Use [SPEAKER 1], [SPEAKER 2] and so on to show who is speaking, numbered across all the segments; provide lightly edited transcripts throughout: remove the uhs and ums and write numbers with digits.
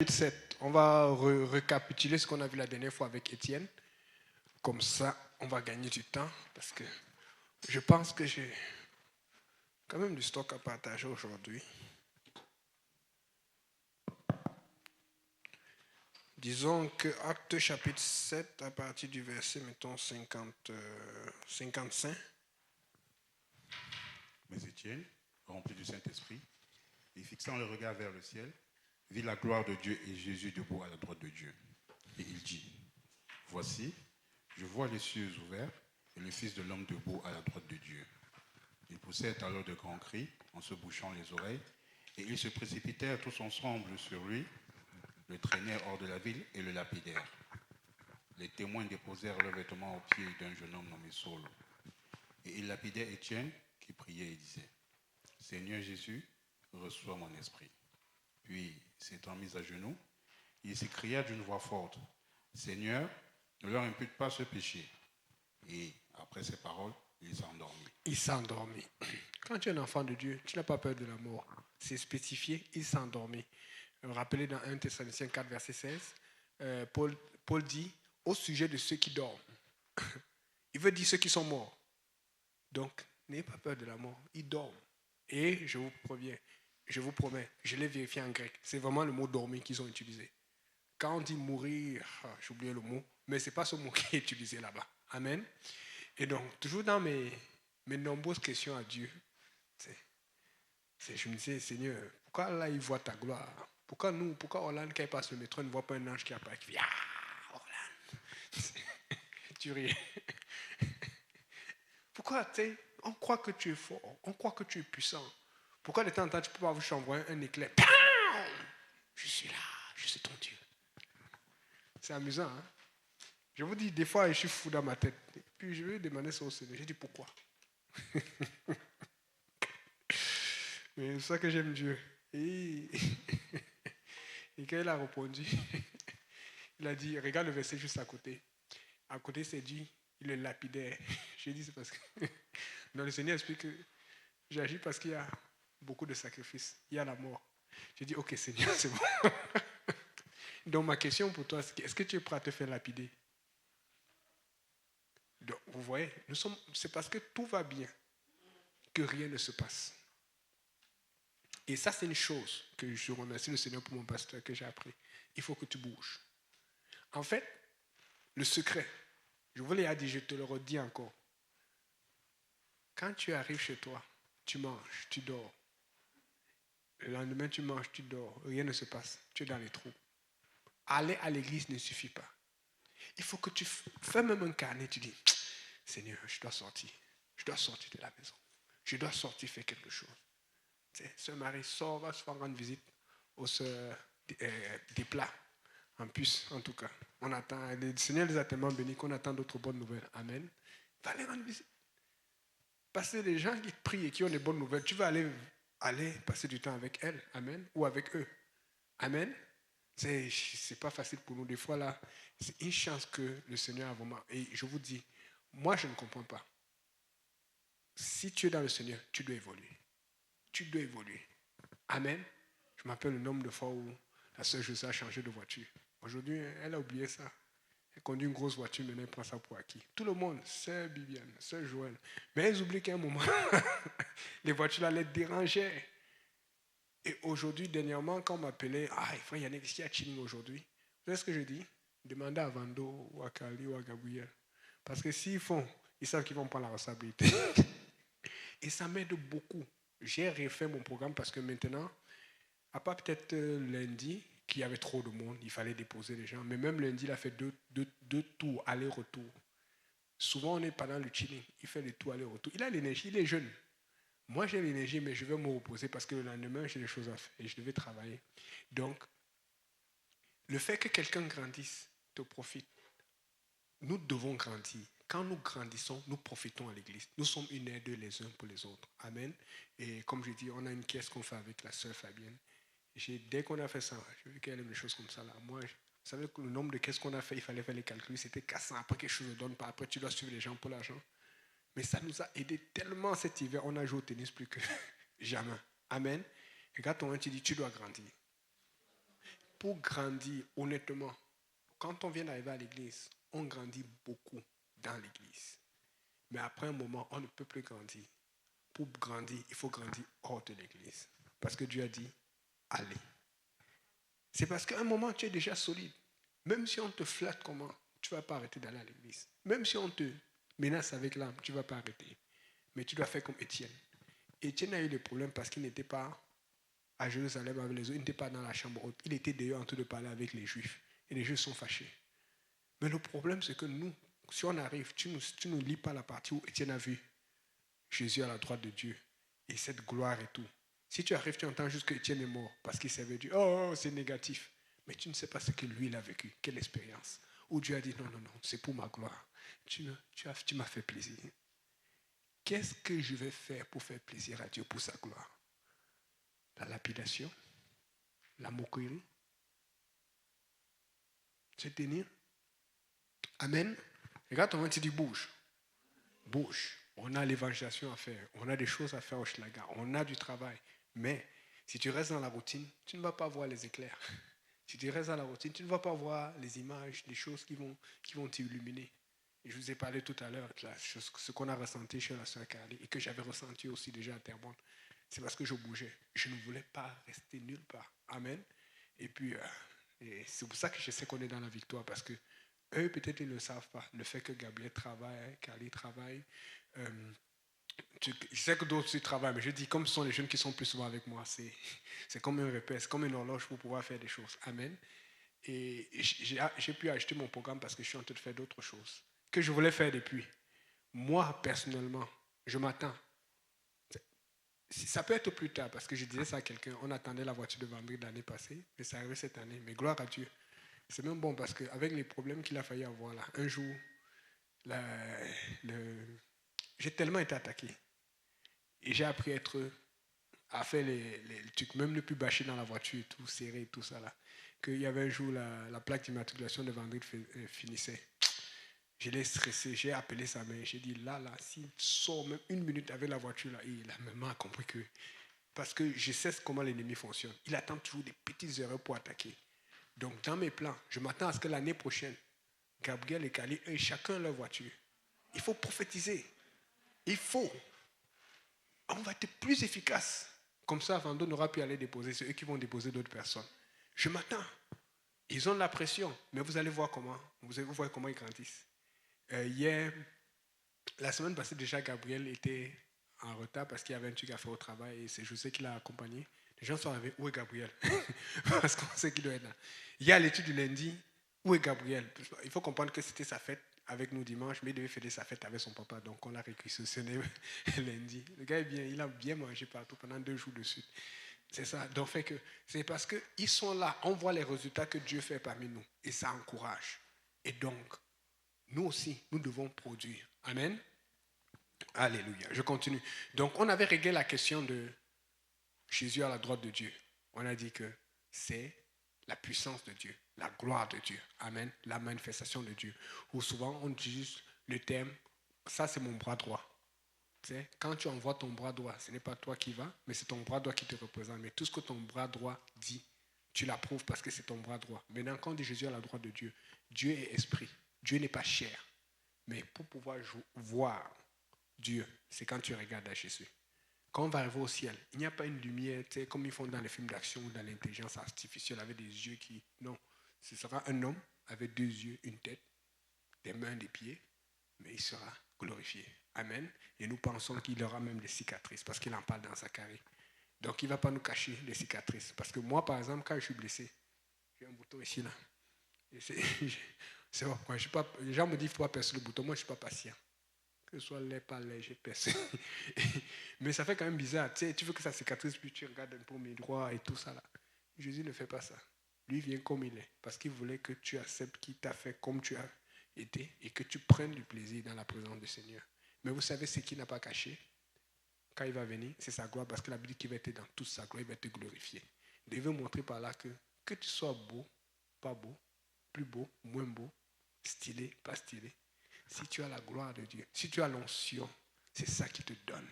[SPEAKER 1] chapitre 7. On va récapituler ce qu'on a vu la dernière fois avec Étienne. Comme ça, on va gagner du temps parce que je pense que j'ai quand même du stock à partager aujourd'hui. Disons que Actes chapitre 7, à partir du verset, mettons, 55.
[SPEAKER 2] Mais Étienne, rempli du Saint-Esprit, et fixant le regard vers le ciel, vit la gloire de Dieu et Jésus debout à la droite de Dieu. Et il dit, voici, je vois les cieux ouverts et le Fils de l'homme debout à la droite de Dieu. Ils poussèrent alors de grands cris en se bouchant les oreilles, et ils se précipitèrent tous ensemble sur lui, le traînèrent hors de la ville et le lapidèrent. Les témoins déposèrent leurs vêtements aux pieds d'un jeune homme nommé Saul. Et ils lapidaient Étienne, qui priait et disait, Seigneur Jésus, reçois mon esprit. Puis, s'étant mis à genoux, il s'écria d'une voix forte, Seigneur, ne leur impute pas ce péché. Et après ces paroles, il s'endormit.
[SPEAKER 1] Il s'endormit. Quand tu es un enfant de Dieu, tu n'as pas peur de la mort. C'est spécifié, il s'endormit. Rappelez dans 1 Thessaloniciens 4, verset 16, Paul dit au sujet de ceux qui dorment. Il veut dire ceux qui sont morts. Donc, n'ayez pas peur de la mort. Ils dorment. Et je vous promets, je l'ai vérifié en grec. C'est vraiment le mot dormir qu'ils ont utilisé. Quand on dit mourir, j'ai oublié le mot, mais ce n'est pas ce mot qui est utilisé là-bas. Amen. Et donc, toujours dans mes nombreuses questions à Dieu, je me disais, Seigneur, pourquoi là, il voit ta gloire? Pourquoi Orlando, quand il passe le métro, ne voit pas un ange qui apparaît, qui dit, Orlando? Tu ris. Pourquoi, on croit que tu es fort, on croit que tu es puissant. Pourquoi de temps en temps, tu ne peux pas vous envoyer un éclair? Je suis là, je suis ton Dieu. C'est amusant, hein? Je vous dis, des fois, je suis fou dans ma tête. Puis je vais demander ça au Seigneur. Je dis, pourquoi? Mais c'est ça que j'aime Dieu. Et quand il a répondu, il a dit, regarde le verset juste à côté. À côté, c'est dit, il le lapidait. J'ai dit, c'est parce que... Non, le Seigneur explique que j'agis parce qu'il y a beaucoup de sacrifices. Il y a la mort. J'ai dit, ok Seigneur, c'est bon. Donc ma question pour toi, c'est est-ce que tu es prêt à te faire lapider? Donc, vous voyez, c'est parce que tout va bien que rien ne se passe. Et ça, c'est une chose que je remercie le Seigneur pour mon pasteur que j'ai appris. Il faut que tu bouges. En fait, le secret, je vous l'ai dit, je te le redis encore. Quand tu arrives chez toi, tu manges, tu dors. Le lendemain, tu manges, tu dors. Rien ne se passe. Tu es dans les trous. Aller à l'église ne suffit pas. Il faut que tu fais même un carnet. Tu dis, Seigneur, je dois sortir. Je dois sortir de la maison. Je dois sortir faire quelque chose. Sœur Marie sort, va se faire rendre visite aux sœurs des plats. En plus, en tout cas. On attend. Le Seigneur les a tellement bénis qu'on attend d'autres bonnes nouvelles. Amen. Va aller rendre visite. Parce que les gens qui prient et qui ont des bonnes nouvelles, tu vas aller passer du temps avec elles. Amen. Ou avec eux. Amen. C'est pas facile pour nous. Des fois, là, c'est une chance que le Seigneur a vraiment. Et je vous dis, moi, je ne comprends pas. Si tu es dans le Seigneur, tu dois évoluer. Tu dois évoluer. Amen. Je m'appelle le nombre de fois où la sœur Josée a changé de voiture. Aujourd'hui, elle a oublié ça. Elle conduit une grosse voiture, maintenant elle prend ça pour acquis. Tout le monde, sœur Bibiane, sœur Joël. Mais elles oublient qu'à un moment, les voitures là les dérangeaient. Et aujourd'hui, dernièrement, quand on m'appelait, frère Yannick, qu'est-ce qu'il y a chilling aujourd'hui? Vous savez ce que je dis? Demandez à Vando, ou à Kali, ou à Gabriel. Parce que s'ils font, ils savent qu'ils vont prendre la responsabilité. Et ça m'aide beaucoup. J'ai refait mon programme parce que maintenant, à part peut-être lundi, qu'il y avait trop de monde, il fallait déposer les gens. Mais même lundi, il a fait deux tours, aller-retour. Souvent, on est pendant le chilling. Il fait les tours, aller-retour. Il a l'énergie, il est jeune. Moi, j'ai l'énergie, mais je vais me reposer parce que le lendemain, j'ai des choses à faire et je devais travailler. Donc, le fait que quelqu'un grandisse te profite. Nous devons grandir. Quand nous grandissons, nous profitons à l'église. Nous sommes une aide les uns pour les autres. Amen. Et comme je dis, on a une caisse qu'on fait avec la sœur Fabienne. Dès qu'on a fait ça, j'ai vu qu'elle aime des choses comme ça. Là. Moi, vous savez que le nombre de caisses qu'on a fait, il fallait faire les calculs. C'était 400. Après, quelque chose ne donne pas. Après, tu dois suivre les gens pour l'argent. Mais ça nous a aidé tellement cet hiver. On a joué au tennis plus que jamais. Amen. Regarde ton main, tu dis, tu dois grandir. pour grandir, honnêtement, quand on vient d'arriver à l'église, on grandit beaucoup dans l'église. Mais après un moment, on ne peut plus grandir. Pour grandir, il faut grandir hors de l'église. Parce que Dieu a dit, allez. C'est parce qu'à un moment, tu es déjà solide. Même si on te flatte comment, tu ne vas pas arrêter d'aller à l'église. Même si on te menace avec l'âme, tu ne vas pas arrêter. Mais tu dois faire comme Étienne. Étienne a eu des problèmes parce qu'il n'était pas à Jérusalem avec les autres. Il n'était pas dans la chambre haute. Il était dehors en train de parler avec les Juifs. Et les Juifs sont fâchés. Mais le problème, c'est que nous, si on arrive, tu ne lis pas la partie où Étienne a vu Jésus à la droite de Dieu et cette gloire et tout. Si tu arrives, tu entends juste que Étienne est mort parce qu'il servait Dieu. Oh, c'est négatif. Mais tu ne sais pas ce que lui, il a vécu. Quelle expérience. Où Dieu a dit, non, c'est pour ma gloire. Tu m'as fait plaisir. Qu'est-ce que je vais faire pour faire plaisir à Dieu pour sa gloire? La lapidation? La moquerie? Se tenir? Amen. Regarde ton tu dis bouge. Bouge. On a l'évangélisation à faire. On a des choses à faire au Schlager. On a du travail. Mais si tu restes dans la routine, tu ne vas pas voir les éclairs. Si tu restes dans la routine, tu ne vas pas voir les images, les choses qui vont t'illuminer. Et je vous ai parlé tout à l'heure de ce qu'on a ressenti chez la sœur Carly et que j'avais ressenti aussi déjà à Terrebonne. C'est parce que je bougeais. Je ne voulais pas rester nulle part. Amen. Et puis, et c'est pour ça que je sais qu'on est dans la victoire parce que eux, peut-être, ils ne le savent pas. Le fait que Gabriel travaille, Carly travaille. Je sais que d'autres aussi travaillent, mais je dis, comme ce sont les jeunes qui sont plus souvent avec moi, c'est comme un repère, c'est comme une horloge pour pouvoir faire des choses. Amen. Et j'ai pu acheter mon programme parce que je suis en train de faire d'autres choses que je voulais faire depuis. Moi, personnellement, je m'attends. Ça peut être plus tard, parce que je disais ça à quelqu'un, on attendait la voiture de vendredi l'année passée, mais ça arrive cette année. Mais gloire à Dieu. C'est même bon, parce qu'avec les problèmes qu'il a failli avoir là, un jour, j'ai tellement été attaqué. Et j'ai appris à faire les trucs, même ne plus bâcher dans la voiture, tout serré, tout ça là. Qu'il y avait un jour, la plaque d'immatriculation de vendredi finissait. Je l'ai stressé, j'ai appelé sa mère, j'ai dit là, s'il sort même une minute avec la voiture là, il a même compris que. Parce que je sais comment l'ennemi fonctionne. Il attend toujours des petites erreurs pour attaquer. Donc dans mes plans, je m'attends à ce que l'année prochaine, Gabriel et Kali aient chacun leur voiture. Il faut prophétiser. Il faut. On va être plus efficace. Comme ça, Vando n'aura pu aller déposer. C'est eux qui vont déposer d'autres personnes. Je m'attends. Ils ont de la pression, mais vous allez voir comment. Vous allez voir comment ils grandissent. Hier, la semaine passée, déjà, Gabriel était en retard parce qu'il y avait un truc à faire au travail et c'est José qui l'a accompagné. Les gens sont arrivés, où est Gabriel? Parce qu'on sait qu'il doit être là. Il y a l'étude du lundi, où est Gabriel? Il faut comprendre que c'était sa fête avec nous dimanche, mais il devait fêter sa fête avec son papa, donc on l'a réquisitionné lundi. Le gars est bien, il a bien mangé partout pendant 2 jours de suite. C'est ça. Donc, c'est parce qu'ils sont là, on voit les résultats que Dieu fait parmi nous et ça encourage. Et donc, nous aussi, nous devons produire. Amen. Alléluia. Je continue. Donc, on avait réglé la question de Jésus à la droite de Dieu. On a dit que c'est la puissance de Dieu, la gloire de Dieu. Amen. La manifestation de Dieu. Ou souvent, on utilise le terme, ça c'est mon bras droit. Tu sais, quand tu envoies ton bras droit, ce n'est pas toi qui vas, mais c'est ton bras droit qui te représente. Mais tout ce que ton bras droit dit, tu l'approuves parce que c'est ton bras droit. Maintenant, quand on dit Jésus à la droite de Dieu, Dieu est esprit. Dieu n'est pas chair. Mais pour pouvoir voir Dieu, c'est quand tu regardes à Jésus. Quand on va arriver au ciel, il n'y a pas une lumière, tu sais, comme ils font dans les films d'action ou dans l'intelligence artificielle avec des yeux qui... Non, ce sera un homme avec 2 yeux, une tête, des mains, des pieds, mais il sera glorifié. Amen. Et nous pensons qu'il aura même des cicatrices parce qu'il en parle dans Zacharie. Donc il ne va pas nous cacher les cicatrices. Parce que moi, par exemple, quand je suis blessé, j'ai un bouton ici, là. Et c'est pourquoi les gens me disent qu'il ne faut pas percer le bouton. Moi, je ne suis pas patient. Que ce soit laid, pas laid, j'ai percé. Mais ça fait quand même bizarre. Tu sais, tu veux que ça cicatrice, puis tu regardes un peu mes droits et tout ça là. Jésus ne fait pas ça. Lui vient comme il est. Parce qu'il voulait que tu acceptes qu'il t'a fait comme tu as été et que tu prennes du plaisir dans la présence du Seigneur. Mais vous savez ce qu'il n'a pas caché? Quand il va venir, c'est sa gloire. Parce que la Bible dit qu'il va être dans toute sa gloire, il va te glorifier. Il veut montrer par là que tu sois beau, pas beau, plus beau, moins beau, stylé, pas stylé. Si tu as la gloire de Dieu, si tu as l'onction, c'est ça qui te donne.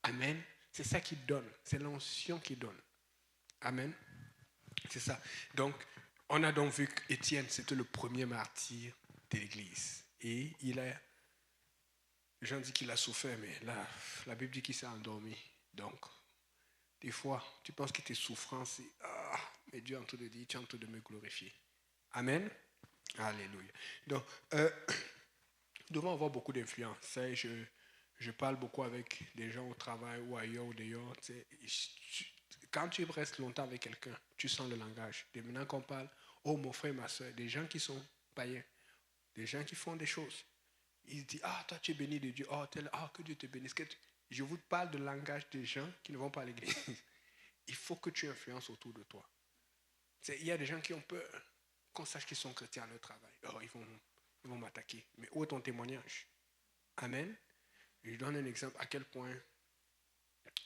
[SPEAKER 1] Amen. C'est ça qui donne. C'est l'onction qui donne. Amen. C'est ça. Donc, on a donc vu qu'Étienne, c'était le premier martyr de l'Église. Et il a, les gens disent qu'il a souffert, mais là, la Bible dit qu'il s'est endormi. Donc, des fois, tu penses que tes souffrances, c'est mais Dieu est en train de dire, tu es en train de me glorifier. Amen. Alléluia. Donc, nous devons avoir beaucoup d'influence. Je parle beaucoup avec des gens au travail ou ailleurs ou dehors. Quand tu restes longtemps avec quelqu'un, tu sens le langage. Et maintenant qu'on parle, oh mon frère, ma soeur, des gens qui sont païens, des gens qui font des choses. Ils disent, toi tu es béni de Dieu, que Dieu te bénisse. Je vous parle du langage des gens qui ne vont pas à l'église. Il faut que tu influences autour de toi. Il y a des gens qui ont peur qu'on sache qu'ils sont chrétiens à leur travail. Ils vont m'attaquer. Mais où est ton témoignage? Amen. Je donne un exemple à quel point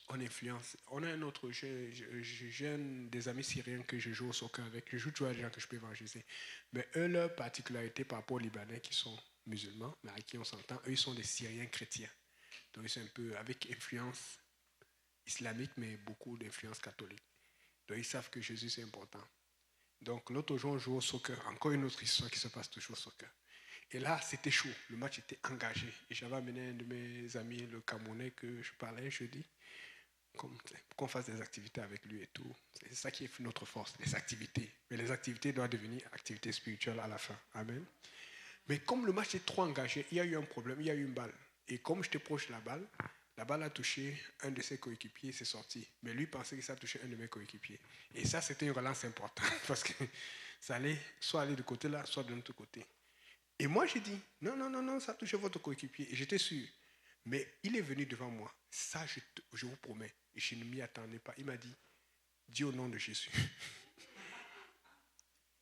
[SPEAKER 1] on influence. On a un autre, j'ai des amis syriens que je joue au soccer avec. Je joue toujours à des gens que je peux évangéliser. Mais eux, leur particularité par rapport aux Libanais qui sont musulmans, mais avec qui on s'entend, eux, ils sont des Syriens chrétiens. Donc, ils sont un peu avec influence islamique, mais beaucoup d'influence catholique. Donc, ils savent que Jésus, c'est important. Donc, l'autre jour, on joue au soccer. Encore une autre histoire qui se passe toujours au soccer. Et là, c'était chaud. Le match était engagé. Et j'avais amené un de mes amis, le Camerounais, que je parlais jeudi, qu'on fasse des activités avec lui et tout. C'est ça qui est notre force, les activités. Mais les activités doivent devenir activités spirituelles à la fin. Amen. Mais comme le match est trop engagé, il y a eu un problème, il y a eu une balle. Et comme j'étais proche de la balle a touché un de ses coéquipiers, c'est sorti. Mais lui pensait que ça a touché un de mes coéquipiers. Et ça, c'était une relance importante parce que ça allait soit aller de côté là, soit de l'autre côté. Et moi, j'ai dit, non, ça a touché votre coéquipier. Et j'étais sûr. Mais il est venu devant moi. Ça, je vous promets. Et je ne m'y attendais pas. Il m'a dit, dis au nom de Jésus.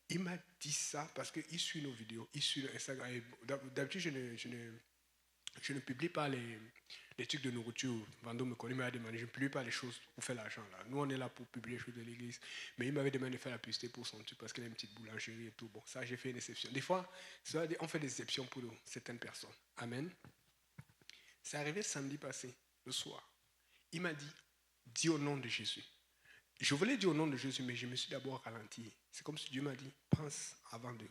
[SPEAKER 1] Il m'a dit ça parce qu'il suit nos vidéos, il suit Instagram. D'habitude, je ne publie pas les trucs de nourriture. Vando me connaît, il m'a demandé, je ne publie pas les choses pour faire l'argent. Là. Nous, on est là pour publier les choses de l'église. Mais il m'avait demandé de faire la publicité pour son truc parce qu'il a une petite boulangerie et tout. Bon, ça, j'ai fait une exception. Des fois, on fait des exceptions pour certaines personnes. Amen. C'est arrivé samedi passé, le soir. Il m'a dit, dis au nom de Jésus. Je voulais dire au nom de Jésus, mais je me suis d'abord ralenti. C'est comme si Dieu m'a dit, pense avant de...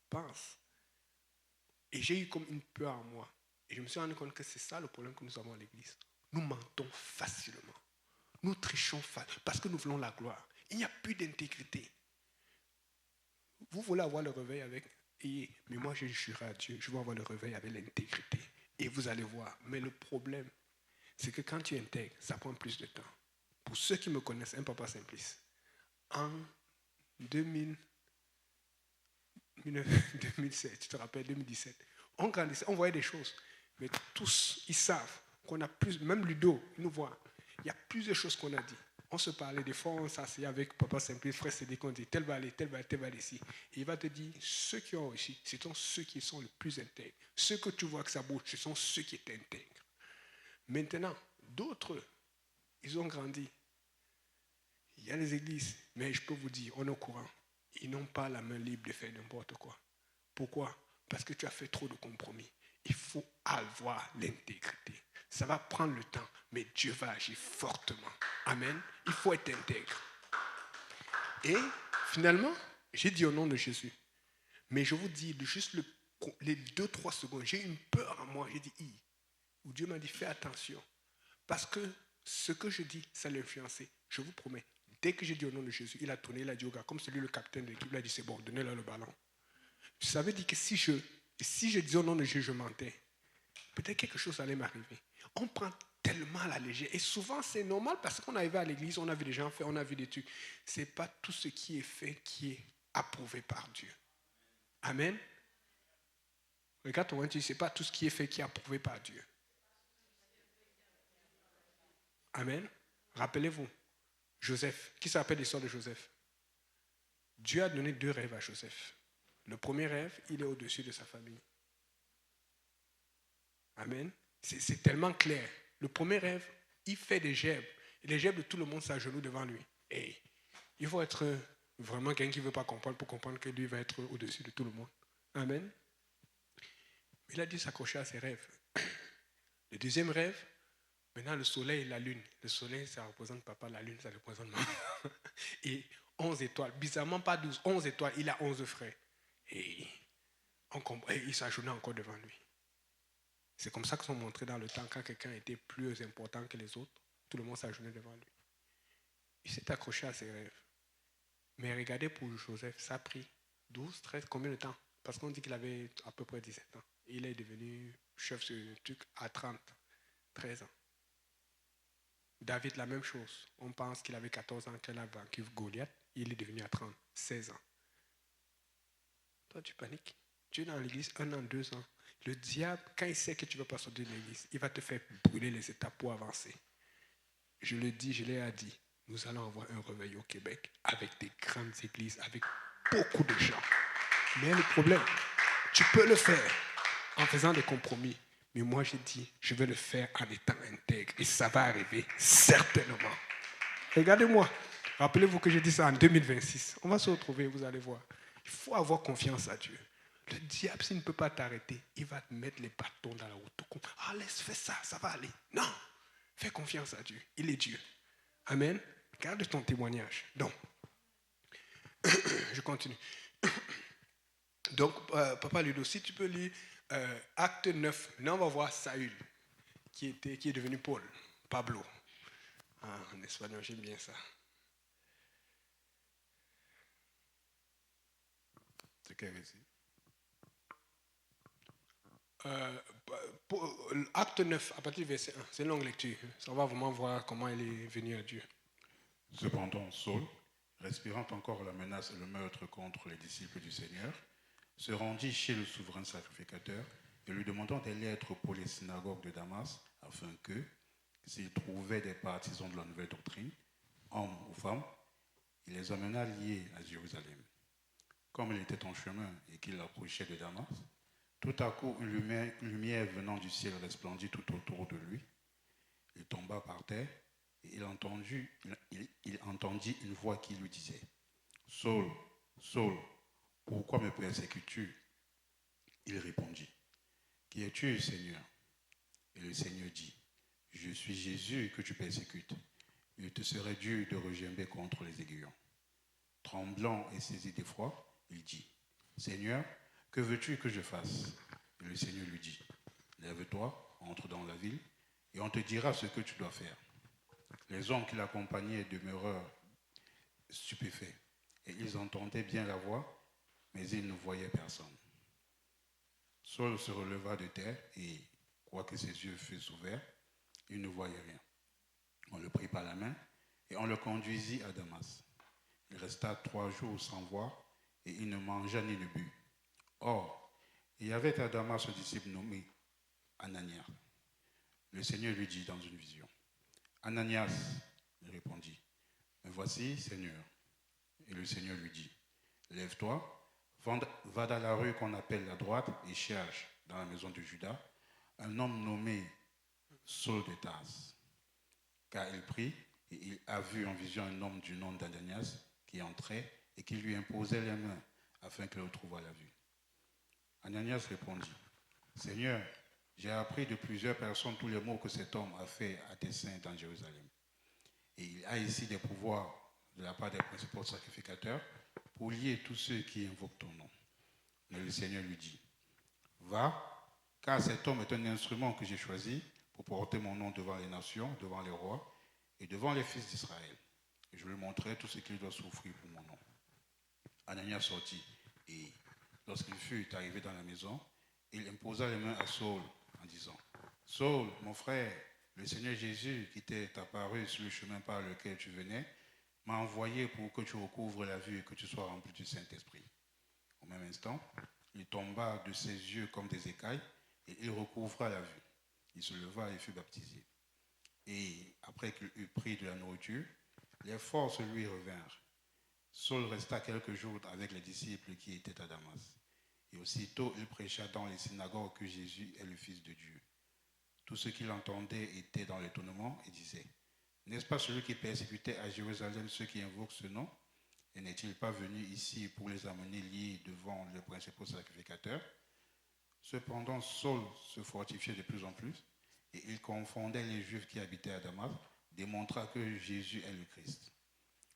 [SPEAKER 1] Pense. Et j'ai eu comme une peur en moi. Et je me suis rendu compte que c'est ça le problème que nous avons à l'église. Nous mentons facilement. Nous trichons facilement parce que nous voulons la gloire. Il n'y a plus d'intégrité. Vous voulez avoir le réveil avec... Mais moi, je jure à Dieu, je veux avoir le réveil avec l'intégrité. Et vous allez voir. Mais le problème, c'est que quand tu intègres, ça prend plus de temps. Pour ceux qui me connaissent, un papa simplice. En 2007, tu te rappelles, 2017, on grandissait, on voyait des choses. Mais tous, ils savent qu'on a plus, même Ludo, il nous voit. Il y a plusieurs choses qu'on a dit. On se parlait, des fois, on s'asseyait avec papa simplice, frère Cédric, on dit, tel va aller, tel va aller ici. Et il va te dire, ceux qui ont réussi, ce sont ceux qui sont les plus intègres. Ceux que tu vois que ça bouge, ce sont ceux qui étaient intègres. Maintenant, d'autres, ils ont grandi. Il y a les églises, mais je peux vous dire, on est au courant. Ils n'ont pas la main libre de faire n'importe quoi. Pourquoi? Parce que tu as fait trop de compromis. Il faut avoir l'intégrité. Ça va prendre le temps, mais Dieu va agir fortement. Amen. Il faut être intègre. Et finalement, j'ai dit au nom de Jésus. Mais je vous dis, juste les 2-3 secondes, j'ai eu une peur en moi. J'ai dit, où Dieu m'a dit, fais attention. Parce que ce que je dis, ça l'a influencé. Je vous promets. Dès que j'ai dit au nom de Jésus, il a tourné, il a dit au gars, comme celui le capitaine de l'équipe, il a dit c'est bon, donnez-leur le ballon. Ça veut dire que si je disais au nom de Jésus, je mentais, peut-être quelque chose allait m'arriver. On prend tellement à la légère. Et souvent, c'est normal parce qu'on arrive à l'église, on a vu des gens faire, on a vu des trucs. Ce n'est pas tout ce qui est fait qui est approuvé par Dieu. Amen. Regarde ton ce n'est pas tout ce qui est fait qui est approuvé par Dieu. Amen. Rappelez-vous. Joseph, qui se rappelle l'histoire de Joseph? Dieu a donné 2 rêves à Joseph. Le premier rêve, il est au-dessus de sa famille. Amen. C'est tellement clair. Le premier rêve, il fait des gerbes. Et les gerbes de tout le monde s'agenouillent devant lui. Et il faut être vraiment quelqu'un qui ne veut pas comprendre pour comprendre que lui va être au-dessus de tout le monde. Amen. Il a dû s'accrocher à ses rêves. Le deuxième rêve, maintenant le soleil et la lune. Le soleil, ça représente papa, la lune, ça représente maman. Et 11 étoiles. Bizarrement, pas 12, 11 étoiles. Il a 11 frères. Et il s'ajournait encore devant lui. C'est comme ça qu'ils sont montrés dans le temps. Quand quelqu'un était plus important que les autres, tout le monde s'ajournait devant lui. Il s'est accroché à ses rêves. Mais regardez pour Joseph, ça a pris 12, 13, combien de temps? Parce qu'on dit qu'il avait à peu près 17 ans. Il est devenu chef sur le truc à 30, 13 ans. David, la même chose. On pense qu'il avait 14 ans quand il a vaincu Goliath. Il est devenu à 30, 16 ans. Toi, tu paniques. Tu es dans l'église 1 an, 2 ans. Le diable, quand il sait que tu ne vas pas sortir de l'église, il va te faire brûler les étapes pour avancer. Je le dis, je l'ai dit. Nous allons avoir un réveil au Québec avec des grandes églises, avec beaucoup de gens. Mais le problème, tu peux le faire en faisant des compromis. Mais moi, j'ai dit, je vais le faire en étant intègre. Et ça va arriver certainement. Regardez-moi. Rappelez-vous que j'ai dit ça en 2026. On va se retrouver, vous allez voir. Il faut avoir confiance à Dieu. Le diable, s'il ne peut pas t'arrêter, il va te mettre les bâtons dans la route. Ah, laisse faire ça, ça va aller. Non, fais confiance à Dieu. Il est Dieu. Amen. Garde ton témoignage. Donc, je continue. Donc, Papa Ludo, si tu peux lire Acte 9. Là, on va voir Saül, qui est devenu Paul, Pablo. Ah, en espagnol, j'aime bien ça.
[SPEAKER 2] C'est quel récit?
[SPEAKER 1] Acte 9, à partir du verset 1. C'est une longue lecture. Ça va vraiment voir comment il est venu à Dieu.
[SPEAKER 2] Cependant, Saul, respirant encore la menace et le meurtre contre les disciples du Seigneur, se rendit chez le souverain sacrificateur et lui demandant d'aller être pour les synagogues de Damas, afin que, s'il trouvait des partisans de la nouvelle doctrine, hommes ou femmes, il les amena liés à Jérusalem. Comme il était en chemin et qu'il approchait de Damas, tout à coup une lumière venant du ciel resplendit tout autour de lui. Il tomba par terre et il entendit une voix qui lui disait « Saul, Saul, pourquoi me persécutes-tu » Il répondit « Qui es-tu, Seigneur » Et le Seigneur dit « Je suis Jésus que tu persécutes. Il te serait dur de regimber contre les aiguillons. » Tremblant et saisi d'effroi, il dit « Seigneur, que veux-tu que je fasse » Et le Seigneur lui dit « Lève-toi, entre dans la ville, et on te dira ce que tu dois faire. » Les hommes qui l'accompagnaient demeurèrent stupéfaits, et ils entendaient bien la voix, mais ils ne voyaient personne. Saul se releva de terre, et, quoique ses yeux fussent ouverts, il ne voyait rien. On le prit par la main, et on le conduisit à Damas. Il resta 3 jours sans voir, et il ne mangea ni ne but. Or, il y avait à Damas un disciple nommé Ananias. Le Seigneur lui dit dans une vision, « Ananias » il répondit, « Me voici, Seigneur. » Et le Seigneur lui dit, « Lève-toi, va dans la rue qu'on appelle la droite et cherche dans la maison de Judas un homme nommé Saul de Tarse. » Car il prit et il a vu en vision un homme du nom d'Ananias qui entrait et qui lui imposait les mains afin qu'il retrouvât la vue. Ananias répondit, « Seigneur, j'ai appris de plusieurs personnes tous les maux que cet homme a fait à tes saints dans Jérusalem. Et il a ici des pouvoirs de la part des principaux sacrificateurs pour lier tous ceux qui invoquent ton nom. » Mais le Seigneur lui dit, « Va, car cet homme est un instrument que j'ai choisi pour porter mon nom devant les nations, devant les rois et devant les fils d'Israël. Et je lui montrerai tout ce qu'il doit souffrir pour mon nom. » Ananias sortit et, lorsqu'il fut arrivé dans la maison, il imposa les mains à Saul en disant, « Saul, mon frère, le Seigneur Jésus qui t'est apparu sur le chemin par lequel tu venais, m'a envoyé pour que tu recouvres la vue et que tu sois rempli du Saint-Esprit. » Au même instant, il tomba de ses yeux comme des écailles et il recouvra la vue. Il se leva et fut baptisé. Et après qu'il eut pris de la nourriture, les forces lui revinrent. Saul resta quelques jours avec les disciples qui étaient à Damas. Et aussitôt, il prêcha dans les synagogues que Jésus est le Fils de Dieu. Tous ceux qui l'entendaient étaient dans l'étonnement et disaient, « N'est-ce pas celui qui persécutait à Jérusalem ceux qui invoquent ce nom? Et n'est-il pas venu ici pour les amener liés devant les principaux sacrificateurs ?» Cependant, Saul se fortifiait de plus en plus et il confondait les Juifs qui habitaient à Damas, démontrant que Jésus est le Christ.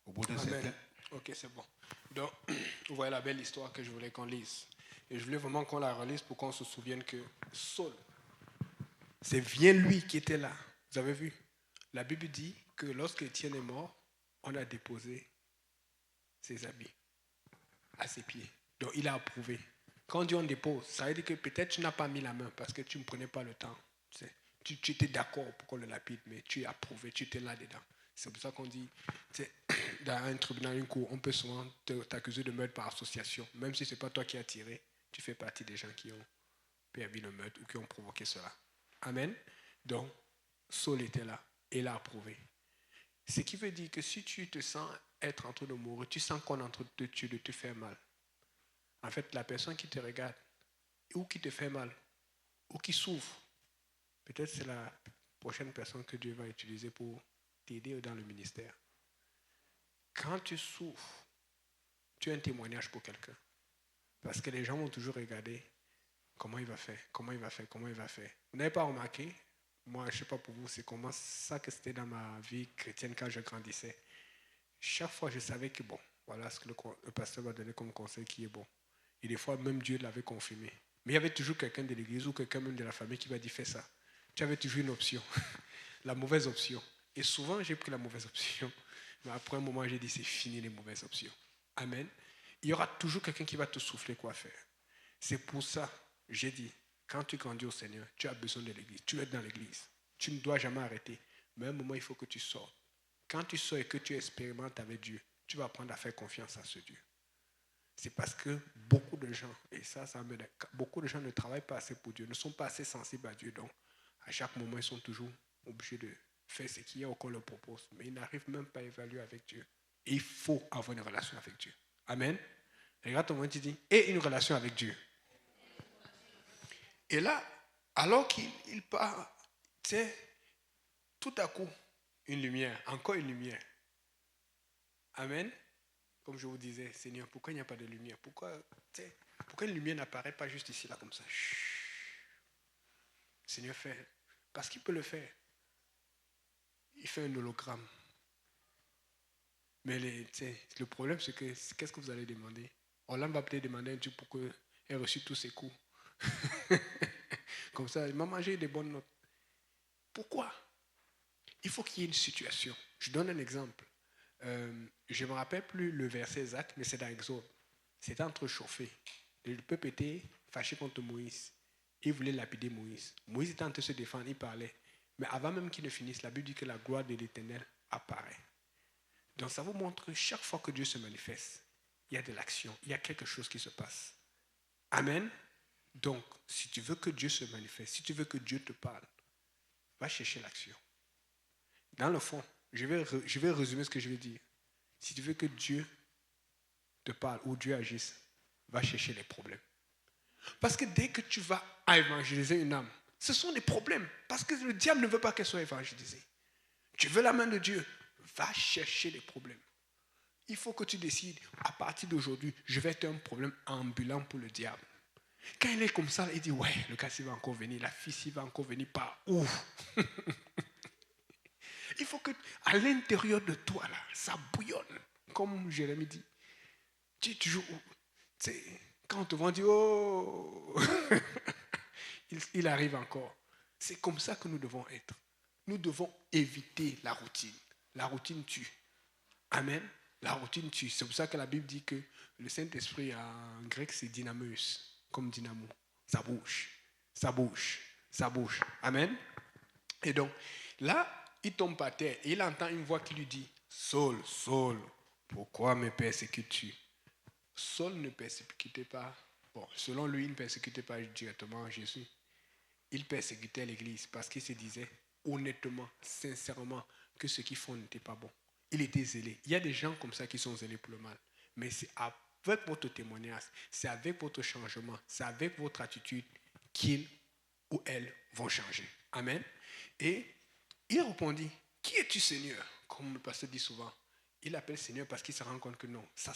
[SPEAKER 2] Au bout d'un certain...
[SPEAKER 1] Ok, c'est bon. Donc, vous voyez la belle histoire que je voulais qu'on lise. Et je voulais vraiment qu'on la relise pour qu'on se souvienne que Saul, c'est bien lui qui était là. Vous avez vu? La Bible dit que lorsque Étienne est mort, on a déposé ses habits à ses pieds. Donc, il a approuvé. Quand on dit on dépose, ça veut dire que peut-être tu n'as pas mis la main parce que tu ne prenais pas le temps. Tu étais d'accord pour qu'on le lapide, mais tu as approuvé, tu étais là-dedans. C'est pour ça qu'on dit, dans un tribunal, une cour, on peut souvent t'accuser de meurtre par association. Même si ce n'est pas toi qui as tiré, tu fais partie des gens qui ont permis le meurtre ou qui ont provoqué cela. Amen. Donc, Saul était là et il a approuvé. Ce qui veut dire que si tu te sens être en train de mourir, tu sens qu'on est en train de te tuer, de te faire mal. En fait, la personne qui te regarde, ou qui te fait mal, ou qui souffre, peut-être c'est la prochaine personne que Dieu va utiliser pour t'aider dans le ministère. Quand tu souffres, tu as un témoignage pour quelqu'un. Parce que les gens vont toujours regarder comment il va faire, comment il va faire, comment il va faire. Vous n'avez pas remarqué? Moi, je ne sais pas pour vous, c'est comment ça que c'était dans ma vie chrétienne quand je grandissais. Chaque fois, je savais que bon, voilà ce que le pasteur m'a donné comme conseil qui est bon. Et des fois, même Dieu l'avait confirmé. Mais il y avait toujours quelqu'un de l'église ou quelqu'un même de la famille qui m'a dit fais ça. Tu avais toujours une option, la mauvaise option. Et souvent, j'ai pris la mauvaise option. Mais après un moment, j'ai dit c'est fini les mauvaises options. Amen. Il y aura toujours quelqu'un qui va te souffler quoi faire. C'est pour ça, j'ai dit, quand tu grandis au Seigneur, tu as besoin de l'église. Tu es dans l'église. Tu ne dois jamais arrêter. Mais à un moment, il faut que tu sortes. Quand tu sors et que tu expérimentes avec Dieu, tu vas apprendre à faire confiance à ce Dieu. C'est parce que beaucoup de gens, et ça beaucoup de gens ne travaillent pas assez pour Dieu, ne sont pas assez sensibles à Dieu. Donc, à chaque moment, ils sont toujours obligés de faire ce qu'il y a qu'on leur propose. Mais ils n'arrivent même pas à évaluer avec Dieu. Et il faut avoir une relation avec Dieu. Amen. Regarde ton moment, tu dis, et une relation avec Dieu. Et là, alors qu'il part, tu sais, tout à coup, une lumière, encore une lumière. Amen. Comme je vous disais, Seigneur, pourquoi il n'y a pas de lumière? Pourquoi une lumière n'apparaît pas juste ici, là, comme ça? Chut. Seigneur, fait. Parce qu'il peut le faire. Il fait un hologramme. Mais le problème, c'est que qu'est-ce que vous allez demander? Orlan va peut-être demander un Dieu pour qu'elle ait reçu tous ses coups. Comme ça, il m'a mangé des bonnes notes. Pourquoi? Il faut qu'il y ait une situation. Je donne un exemple. Je ne me rappelle plus le verset exact, mais c'est dans Exode. C'était entrechauffé. Le peuple était fâché contre Moïse. Il voulait lapider Moïse. Moïse était en train de se défendre, il parlait. Mais avant même qu'il ne finisse, la Bible dit que la gloire de l'Éternel apparaît. Donc ça vous montre que chaque fois que Dieu se manifeste, il y a de l'action, il y a quelque chose qui se passe. Amen. Donc, si tu veux que Dieu se manifeste, si tu veux que Dieu te parle, va chercher l'action. Dans le fond, je vais résumer ce que je vais dire. Si tu veux que Dieu te parle ou Dieu agisse, va chercher les problèmes. Parce que dès que tu vas à évangéliser une âme, ce sont des problèmes. Parce que le diable ne veut pas qu'elle soit évangélisée. Tu veux la main de Dieu, va chercher les problèmes. Il faut que tu décides, à partir d'aujourd'hui, je vais être un problème ambulant pour le diable. Quand il est comme ça, il dit, ouais, le gars, il va encore venir, la fille, il va encore venir par où? Il faut que, à l'intérieur de toi, là, ça bouillonne. Comme Jérémie dit. Quand on te voit, on dit, oh, il arrive encore. C'est comme ça que nous devons être. Nous devons éviter la routine. La routine tue. Amen. La routine tue. C'est pour ça que la Bible dit que le Saint-Esprit, en grec, c'est dynamos, comme dynamo. Ça bouge, ça bouge, ça bouge. Amen. Et donc, là, il tombe par terre et il entend une voix qui lui dit, Saul, Saul, pourquoi me persécutes-tu? Saul ne persécutait pas, bon, selon lui, il ne persécutait pas directement Jésus. Il persécutait l'Église parce qu'il se disait honnêtement, sincèrement, que ce qu'ils font n'était pas bon. Il était zélé. Il y a des gens comme ça qui sont zélés pour le mal. Mais c'est avec votre témoignage, c'est avec votre changement, c'est avec votre attitude qu'ils ou elles vont changer. Amen. Et il répondit, qui es-tu Seigneur? Comme le pasteur dit souvent. Il appelle Seigneur parce qu'il se rend compte que non, ça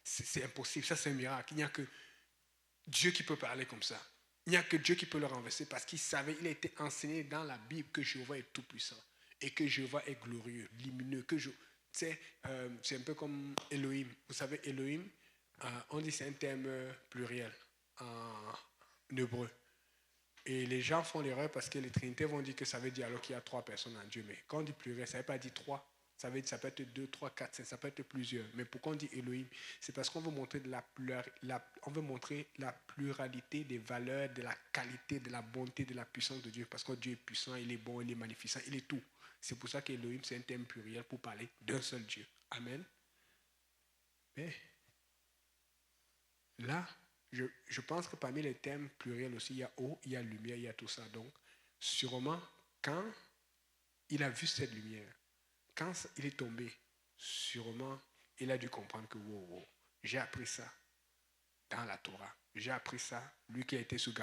[SPEAKER 1] c'est impossible, ça c'est un miracle. Il n'y a que Dieu qui peut parler comme ça. Il n'y a que Dieu qui peut le renverser parce qu'il savait, il a été enseigné dans la Bible que Jéhovah est tout puissant et que Jéhovah est glorieux, lumineux, c'est un peu comme Elohim. Vous savez, Elohim, on dit c'est un terme pluriel en hébreu. Et les gens font l'erreur parce que les Trinités vont dire que ça veut dire alors qu'il y a 3 personnes en Dieu. Mais quand on dit pluriel, ça ne veut pas dire 3. Ça peut être 2, 3, 4, 5, ça peut être plusieurs. Mais pourquoi on dit Elohim? C'est parce qu'on veut montrer, on veut montrer la pluralité des valeurs, de la qualité, de la bonté, de la puissance de Dieu. Parce que Dieu est puissant, il est bon, il est magnificent, il est tout. C'est pour ça qu'Elohim, c'est un terme pluriel pour parler d'un seul Dieu. Amen. Mais là, je pense que parmi les termes pluriels aussi, il y a eau, il y a lumière, il y a tout ça. Donc, sûrement, quand il a vu cette lumière, quand il est tombé, sûrement, il a dû comprendre que j'ai appris ça dans la Torah. J'ai appris ça, lui qui a été sous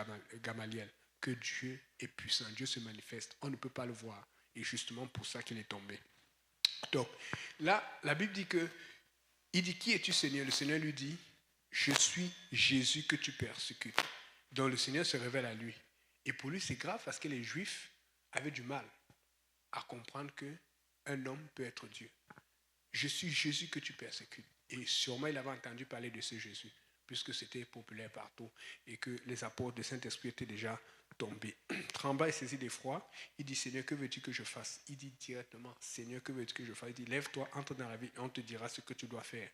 [SPEAKER 1] Gamaliel, que Dieu est puissant, Dieu se manifeste. On ne peut pas le voir. Et justement pour ça qu'il est tombé. Donc, là, la Bible dit que, il dit, qui es-tu Seigneur? Le Seigneur lui dit, je suis Jésus que tu persécutes. Donc le Seigneur se révèle à lui. Et pour lui, c'est grave parce que les Juifs avaient du mal à comprendre qu'un homme peut être Dieu. Je suis Jésus que tu persécutes. Et sûrement, il avait entendu parler de ce Jésus, puisque c'était populaire partout et que les apôtres du Saint-Esprit étaient déjà tombés. Tremblant et saisi d'effroi, il dit, Seigneur, que veux-tu que je fasse? Il dit directement, Seigneur, que veux-tu que je fasse? Il dit, lève-toi, entre dans la ville et on te dira ce que tu dois faire.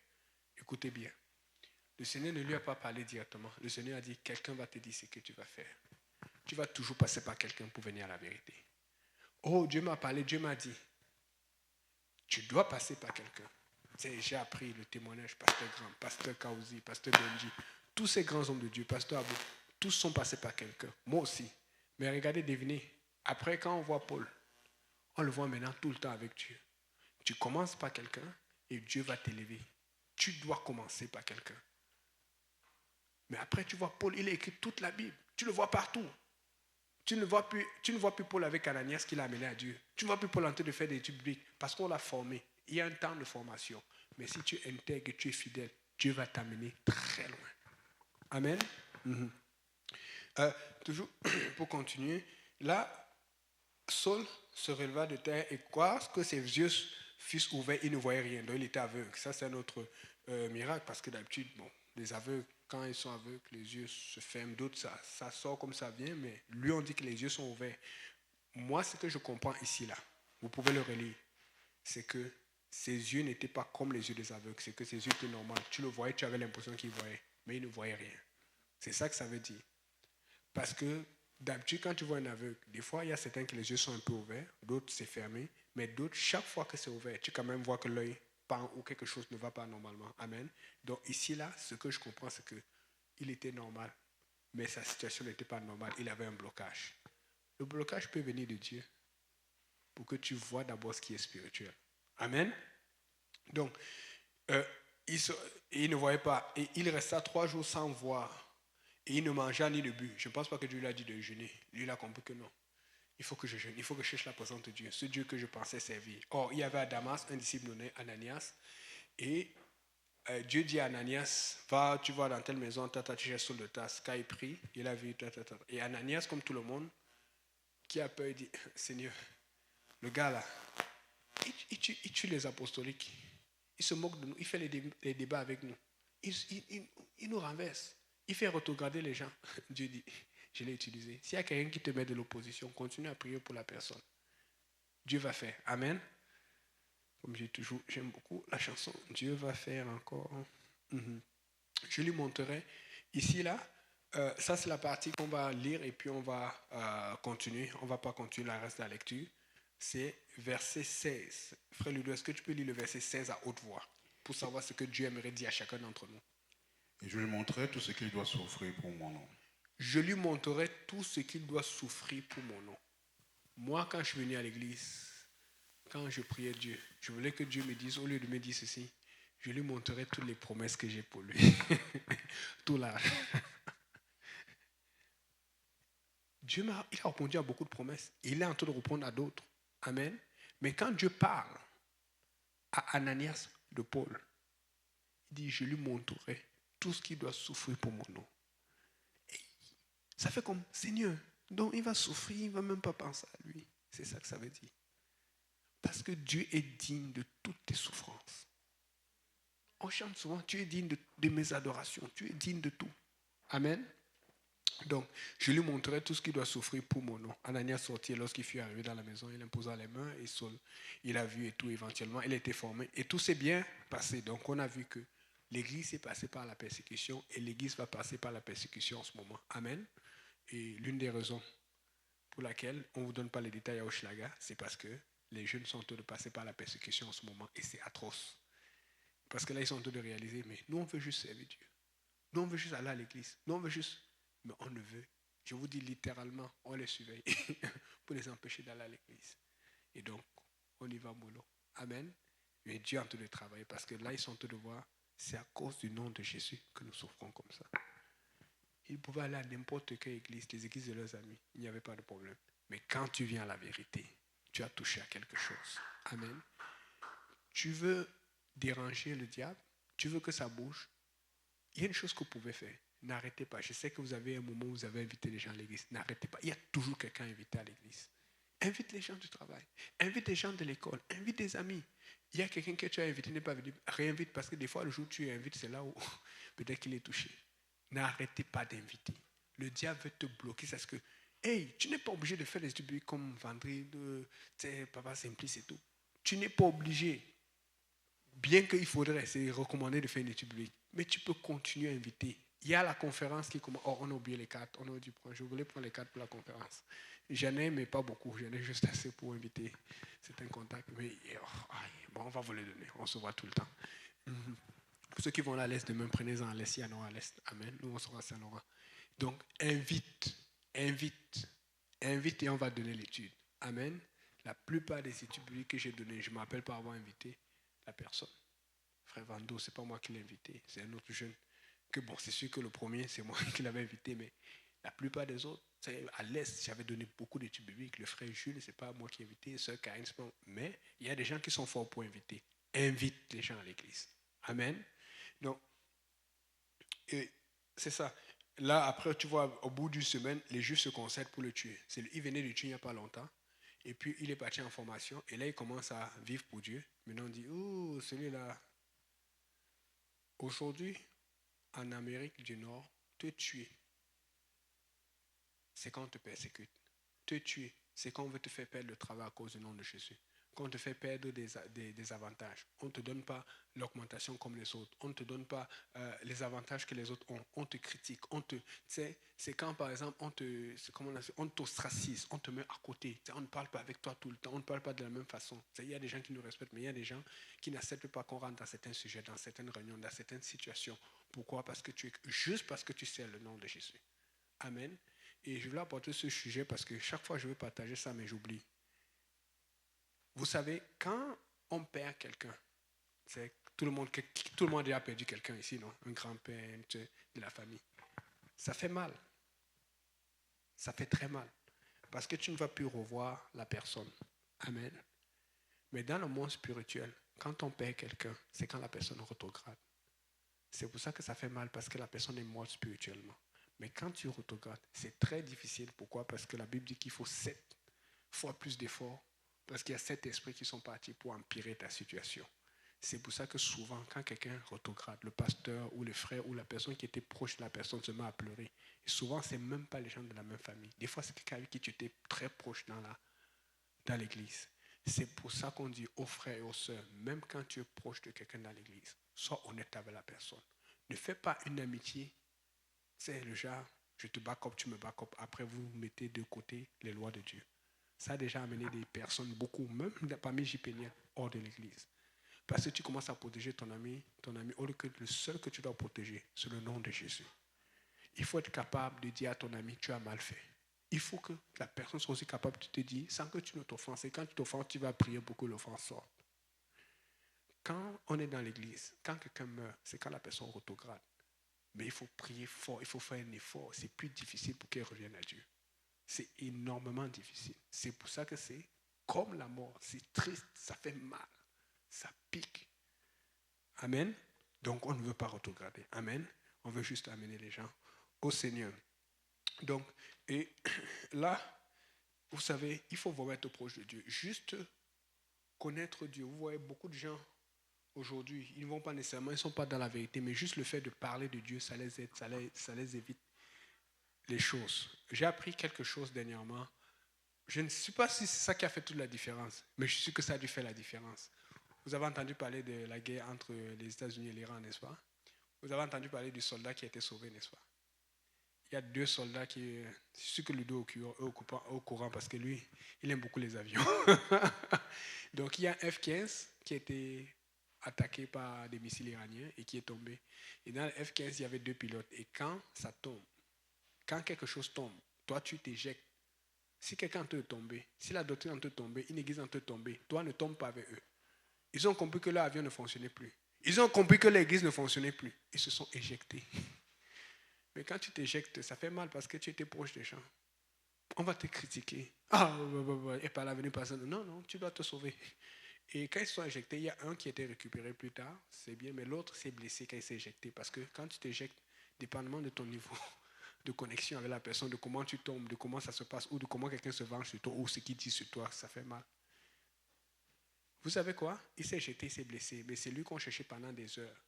[SPEAKER 1] Écoutez bien. Le Seigneur ne lui a pas parlé directement. Le Seigneur a dit, quelqu'un va te dire ce que tu vas faire. Tu vas toujours passer par quelqu'un pour venir à la vérité. Oh, Dieu m'a parlé, Dieu m'a dit, tu dois passer par quelqu'un. J'ai appris le témoignage, Pasteur Grand, Pasteur Kaouzi, Pasteur Benji, tous ces grands hommes de Dieu, Pasteur Abou, tous sont passés par quelqu'un. Moi aussi. Mais regardez, devinez, après quand on voit Paul, on le voit maintenant tout le temps avec Dieu. Tu commences par quelqu'un et Dieu va t'élever. Tu dois commencer par quelqu'un. Mais après, tu vois, Paul, il a écrit toute la Bible. Tu le vois partout. Tu ne vois plus Paul avec Ananias qui l'a amené à Dieu. Tu ne vois plus Paul en train de faire des études bibliques parce qu'on l'a formé. Il y a un temps de formation. Mais si tu intègres, tu es fidèle, Dieu va t'amener très loin. Amen. Toujours pour continuer. Là, Saul se releva de terre et quoi que ses yeux fussent ouverts, il ne voyait rien. Donc il était aveugle. Ça, c'est un autre miracle parce que d'habitude, les aveugles, quand ils sont aveugles, les yeux se ferment, d'autres, ça sort comme ça vient, mais lui, on dit que les yeux sont ouverts. Moi, ce que je comprends ici, là, vous pouvez le relire, c'est que ses yeux n'étaient pas comme les yeux des aveugles, c'est que ses yeux étaient normaux. Tu le voyais, tu avais l'impression qu'il voyait, mais il ne voyait rien. C'est ça que ça veut dire. Parce que d'habitude, quand tu vois un aveugle, des fois, il y a certains que les yeux sont un peu ouverts, d'autres, c'est fermé, mais d'autres, chaque fois que c'est ouvert, tu quand même vois que l'œil pend ou quelque chose ne va pas normalement. Amen. Donc ici, là, ce que je comprends, c'est qu'il était normal, mais sa situation n'était pas normale. Il avait un blocage. Le blocage peut venir de Dieu pour que tu vois d'abord ce qui est spirituel. Amen. Donc, il ne voyait pas. Et il resta 3 jours sans voir. Et il ne mangea ni ne but. Je ne pense pas que Dieu lui a dit de jeûner. Lui, il a compris que non. Il faut que je jeûne. Il faut que je cherche la présence de Dieu. Ce Dieu que je pensais servir. Or, il y avait à Damas un disciple nommé Ananias. Et Dieu dit à Ananias, va, tu vas dans telle maison, tu cherches sur le tas. Quand il prie, il a vu, Et Ananias, comme tout le monde, qui a peur, il dit, Seigneur, le gars là, il tue les apostoliques. Il se moque de nous. Il fait les débats avec nous. Il nous renverse. Il fait regarder les gens. Dieu dit, je l'ai utilisé. S'il y a quelqu'un qui te met de l'opposition, continue à prier pour la personne. Dieu va faire. Amen. Comme j'aime beaucoup la chanson. Dieu va faire encore. Je lui montrerai. Ici, là, ça c'est la partie qu'on va lire et puis on va continuer. On ne va pas continuer le reste de la lecture. C'est verset 16. Frère Ludo, est-ce que tu peux lire le verset 16 à haute voix pour savoir ce que Dieu aimerait dire à chacun d'entre nous?
[SPEAKER 2] Et je lui montrerai tout ce qu'il doit souffrir pour mon nom.
[SPEAKER 1] Je lui montrerai tout ce qu'il doit souffrir pour mon nom. Moi, quand je suis venu à l'église, quand je priais Dieu, je voulais que Dieu me dise, au lieu de me dire ceci, je lui montrerai toutes les promesses que j'ai pour lui. Tout là. Dieu il a répondu à beaucoup de promesses. Il est en train de répondre à d'autres. Amen. Mais quand Dieu parle à Ananias de Paul, il dit, je lui montrerai tout ce qu'il doit souffrir pour mon nom. Et ça fait comme, Seigneur, donc il va souffrir, il ne va même pas penser à lui. C'est ça que ça veut dire. Parce que Dieu est digne de toutes tes souffrances. On chante souvent, tu es digne de mes adorations, tu es digne de tout. Amen. Donc, je lui montrerai tout ce qu'il doit souffrir pour mon nom. Ananias sortit, lorsqu'il fut arrivé dans la maison, il imposa les mains et Saul, il a vu et tout éventuellement, il a été formé et tout s'est bien passé. Donc, on a vu que l'Église est passée par la persécution et l'Église va passer par la persécution en ce moment. Amen. Et l'une des raisons pour laquelle on ne vous donne pas les détails à Hochelaga, c'est parce que les jeunes sont en train de passer par la persécution en ce moment et c'est atroce. Parce que là, ils sont en train de réaliser, mais nous, on veut juste servir Dieu. Nous, on veut juste aller à l'église. Nous, on veut juste... Mais on ne veut. Je vous dis littéralement, on les surveille pour les empêcher d'aller à l'église. Et donc, on y va mollo. Amen. Mais Dieu est en train de travailler parce que là, ils sont en train de voir, c'est à cause du nom de Jésus que nous souffrons comme ça. Ils pouvaient aller à n'importe quelle église, les églises de leurs amis. Il n'y avait pas de problème. Mais quand tu viens à la vérité, tu as touché à quelque chose. Amen. Tu veux déranger le diable, tu veux que ça bouge, il y a une chose que vous pouvez faire. N'arrêtez pas. Je sais que vous avez un moment où vous avez invité les gens à l'église. N'arrêtez pas. Il y a toujours quelqu'un invité à l'église. Invite les gens du travail. Invite les gens de l'école. Invite des amis. Il y a quelqu'un que tu as invité, n'est pas venu. Réinvite parce que des fois, le jour où tu invites, c'est là où peut-être qu'il est touché. N'arrêtez pas d'inviter. Le diable veut te bloquer. C'est ce que, hey, tu n'es pas obligé de faire des études comme vendredi, papa simplice et tout. Tu n'es pas obligé. Bien qu'il faudrait, c'est recommandé de faire une étude biblique, mais tu peux continuer à inviter. Il y a la conférence qui commence. Oh, on a oublié les cartes. On a dû prendre. Je voulais prendre les cartes pour la conférence. J'en ai, mais pas beaucoup. J'en ai juste assez pour inviter certains contacts. Mais bon, on va vous les donner. On se voit tout le temps. Pour ceux qui vont à l'Est demain, prenez-en à l'Est. Il y en aura à l'Est. Amen. Nous, on sera à Saint-Laurent. Donc, invite et on va donner l'étude. Amen. La plupart des études bibliques que j'ai données, je ne m'appelle pas avoir invité la personne. Frère Vando, ce n'est pas moi qui l'ai invité, c'est un autre jeune. Que bon, c'est sûr que le premier, c'est moi qui l'avais invité, mais la plupart des autres, à l'Est, j'avais donné beaucoup d'études bibliques. Le frère Jules, ce n'est pas moi qui ai invité, sœur Karine, c'est pas... Mais il y a des gens qui sont forts pour inviter. Invite les gens à l'église. Amen. Donc, c'est ça. Là, après, tu vois, au bout d'une semaine, les Juifs se concertent pour le tuer. Il venait de tuer il n'y a pas longtemps. Et puis, il est parti en formation. Et là, il commence à vivre pour Dieu. Maintenant, on dit, oh, celui-là. Aujourd'hui, en Amérique du Nord, te tuer, c'est quand on te persécute. Te tuer, c'est quand on veut te faire perdre le travail à cause du nom de Jésus. Quand on te fait perdre des avantages. On ne te donne pas l'augmentation comme les autres. On ne te donne pas les avantages que les autres ont. On te critique. C'est quand, par exemple, on t'ostracise, on te met à côté. On ne parle pas avec toi tout le temps. On ne parle pas de la même façon. Il y a des gens qui nous respectent, mais il y a des gens qui n'acceptent pas qu'on rentre dans certains sujets, dans certaines réunions, dans certaines situations. Pourquoi? Juste parce que tu sais le nom de Jésus. Amen. Et je voulais apporter ce sujet parce que chaque fois je veux partager ça, mais j'oublie. Vous savez, quand on perd quelqu'un, tout le monde a déjà perdu quelqu'un ici, non? Un grand-père de la famille. Ça fait mal. Ça fait très mal. Parce que tu ne vas plus revoir la personne. Amen. Mais dans le monde spirituel, quand on perd quelqu'un, c'est quand la personne rétrograde. C'est pour ça que ça fait mal, parce que la personne est morte spirituellement. Mais quand tu rétrogrades, c'est très difficile. Pourquoi? Parce que la Bible dit qu'il faut 7 fois plus d'efforts. Parce qu'il y a 7 esprits qui sont partis pour empirer ta situation. C'est pour ça que souvent, quand quelqu'un rétrograde, le pasteur ou le frère ou la personne qui était proche de la personne se met à pleurer. Et souvent, ce n'est même pas les gens de la même famille. Des fois, c'est quelqu'un avec qui tu étais très proche dans l'église. C'est pour ça qu'on dit aux frères et aux sœurs, même quand tu es proche de quelqu'un dans l'église, sois honnête avec la personne. Ne fais pas une amitié. C'est le genre, je te back up, tu me back up. Après, vous mettez de côté les lois de Dieu. Ça a déjà amené des personnes, beaucoup, même parmi JPNIA, hors de l'église. Parce que tu commences à protéger ton ami, au lieu que le seul que tu dois protéger, c'est le nom de Jésus. Il faut être capable de dire à ton ami, tu as mal fait. Il faut que la personne soit aussi capable de te dire, sans que tu ne t'offenses. Et quand tu t'offenses, tu vas prier pour que l'offense sorte. Quand on est dans l'église, quand quelqu'un meurt, c'est quand la personne rétrograde. Mais il faut prier fort, il faut faire un effort. C'est plus difficile pour qu'elle revienne à Dieu. C'est énormément difficile. C'est pour ça que c'est comme la mort. C'est triste, ça fait mal, ça pique. Amen. Donc on ne veut pas rétrograder. Amen. On veut juste amener les gens au Seigneur. Donc, et là, vous savez, il faut vraiment être proche de Dieu. Juste connaître Dieu. Vous voyez, beaucoup de gens aujourd'hui, ils ne vont pas nécessairement, ils ne sont pas dans la vérité, mais juste le fait de parler de Dieu, ça les aide, ça les évite les choses. J'ai appris quelque chose dernièrement. Je ne sais pas si c'est ça qui a fait toute la différence, mais je suis sûr que ça a dû faire la différence. Vous avez entendu parler de la guerre entre les États-Unis et l'Iran, n'est-ce pas? Vous avez entendu parler du soldat qui a été sauvé, n'est-ce pas? Il y a 2 soldats qui... Je suis sûr que Ludo est au courant parce que lui, il aime beaucoup les avions. Donc il y a un F-15 qui a été attaqué par des missiles iraniens et qui est tombé. Et dans le F-15, il y avait 2 pilotes. Et quand ça tombe, quand quelque chose tombe, toi tu t'éjectes. Si quelqu'un te tombe, si la doctrine te tombe, une église te tombe, toi ne tombes pas avec eux. Ils ont compris que leur avion ne fonctionnait plus. Ils ont compris que l'église ne fonctionnait plus. Ils se sont éjectés. Mais quand tu t'éjectes, ça fait mal parce que tu étais proche des gens. On va te critiquer. Ah, et par la venue personne. Non, non, tu dois te sauver. Et quand ils se sont éjectés, il y a un qui a été récupéré plus tard, c'est bien, mais l'autre s'est blessé quand il s'est éjecté. Parce que quand tu t'éjectes, dépendamment de ton niveau de connexion avec la personne, de comment tu tombes, de comment ça se passe, ou de comment quelqu'un se venge sur toi, ou ce qu'il dit sur toi, ça fait mal. Vous savez quoi? Il s'est éjecté, il s'est blessé, mais c'est lui qu'on cherchait pendant des heures.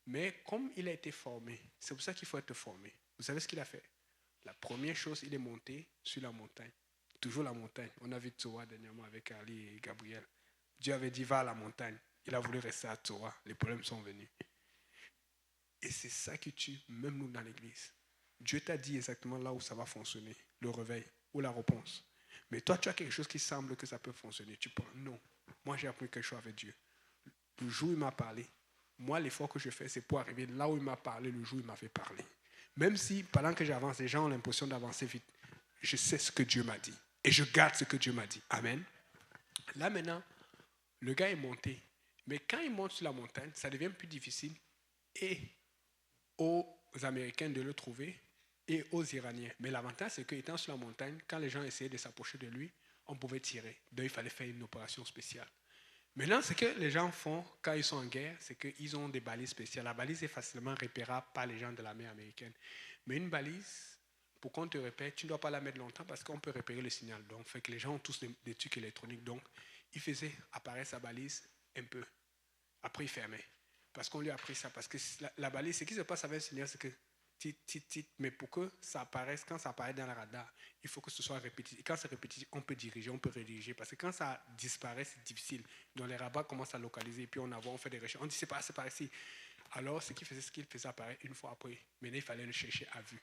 [SPEAKER 1] Mais comme il a été formé, c'est pour ça qu'il faut être formé. Vous savez ce qu'il a fait? La première chose, il est monté sur la montagne. Toujours la montagne. On a vu Tsoa dernièrement avec Ali et Gabriel. Dieu avait dit, va à la montagne. Il a voulu rester à Tsoa. Les problèmes sont venus. Et c'est ça qui tue, même nous dans l'église. Dieu t'a dit exactement là où ça va fonctionner, le réveil ou la réponse. Mais toi, tu as quelque chose qui semble que ça peut fonctionner. Tu penses, non. Moi, j'ai appris quelque chose avec Dieu. Le jour où il m'a parlé, moi, l'effort que je fais, c'est pour arriver là où il m'a parlé, le jour où il m'a fait parler. Même si, pendant que j'avance, les gens ont l'impression d'avancer vite, je sais ce que Dieu m'a dit. Et je garde ce que Dieu m'a dit. Amen. Là, maintenant, le gars est monté. Mais quand il monte sur la montagne, ça devient plus difficile et aux Américains de le trouver et aux Iraniens. Mais l'avantage, c'est qu'étant sur la montagne, quand les gens essayaient de s'approcher de lui, on pouvait tirer. Donc, il fallait faire une opération spéciale. Maintenant, ce que les gens font quand ils sont en guerre, c'est qu'ils ont des balises spéciales. La balise est facilement repérable par les gens de l'armée américaine. Mais une balise, pour qu'on te repère, tu ne dois pas la mettre longtemps parce qu'on peut repérer le signal. Donc, fait que les gens ont tous des trucs électroniques. Donc, il faisait apparaître sa balise un peu. Après, il fermait. Parce qu'on lui a appris ça. Parce que la balise, ce qui se passe avec un signal, c'est que mais pour que ça apparaisse, quand ça apparaît dans le radar, il faut que ce soit répétitif. Et quand c'est répétitif, on peut diriger, on peut rediriger. Parce que quand ça disparaît, c'est difficile. Donc les radars commencent à localiser, et puis on fait des recherches. On dit c'est par ici. Alors ce qu'il faisait apparaître une fois après. Maintenant, il fallait le chercher à vue.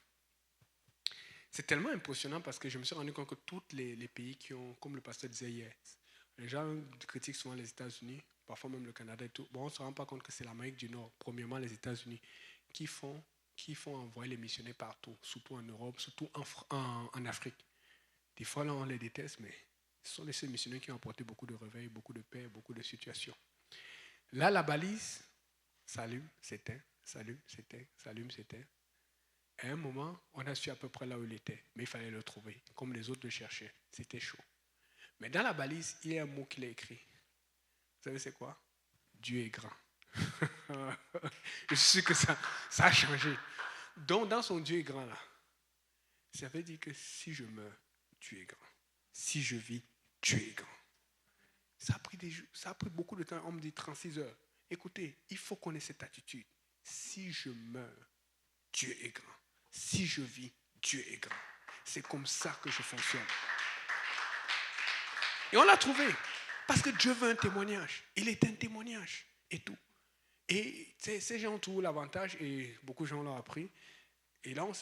[SPEAKER 1] C'est tellement impressionnant parce que je me suis rendu compte que tous les pays qui ont, comme le pasteur disait hier, les gens critiquent souvent les États-Unis, parfois même le Canada et tout. Bon, on ne se rend pas compte que c'est l'Amérique du Nord, premièrement les États-Unis, qui font envoyer les missionnaires partout, surtout en Europe, surtout en Afrique. Des fois, là, on les déteste, mais ce sont les seuls missionnaires qui ont apporté beaucoup de réveil, beaucoup de paix, beaucoup de situations. Là, la balise, s'allume, s'éteint, s'allume, s'éteint, s'allume, s'éteint. À un moment, on a su à peu près là où il était, mais il fallait le trouver, comme les autres le cherchaient. C'était chaud. Mais dans la balise, il y a un mot qu'il a écrit. Vous savez c'est quoi? Dieu est grand. Je suis sûr que ça a changé. Donc, dans son Dieu est grand là, ça veut dire que si je meurs, Dieu est grand. Si je vis, Dieu est grand. Ça a pris beaucoup de temps. On me dit 36 heures. Écoutez, il faut qu'on ait cette attitude. Si je meurs, Dieu est grand. Si je vis, Dieu est grand. C'est comme ça que je fonctionne. Et on l'a trouvé. Parce que Dieu veut un témoignage. Il est un témoignage. Et tout. Et ces gens ont tout l'avantage, et beaucoup de gens l'ont appris. Et là, on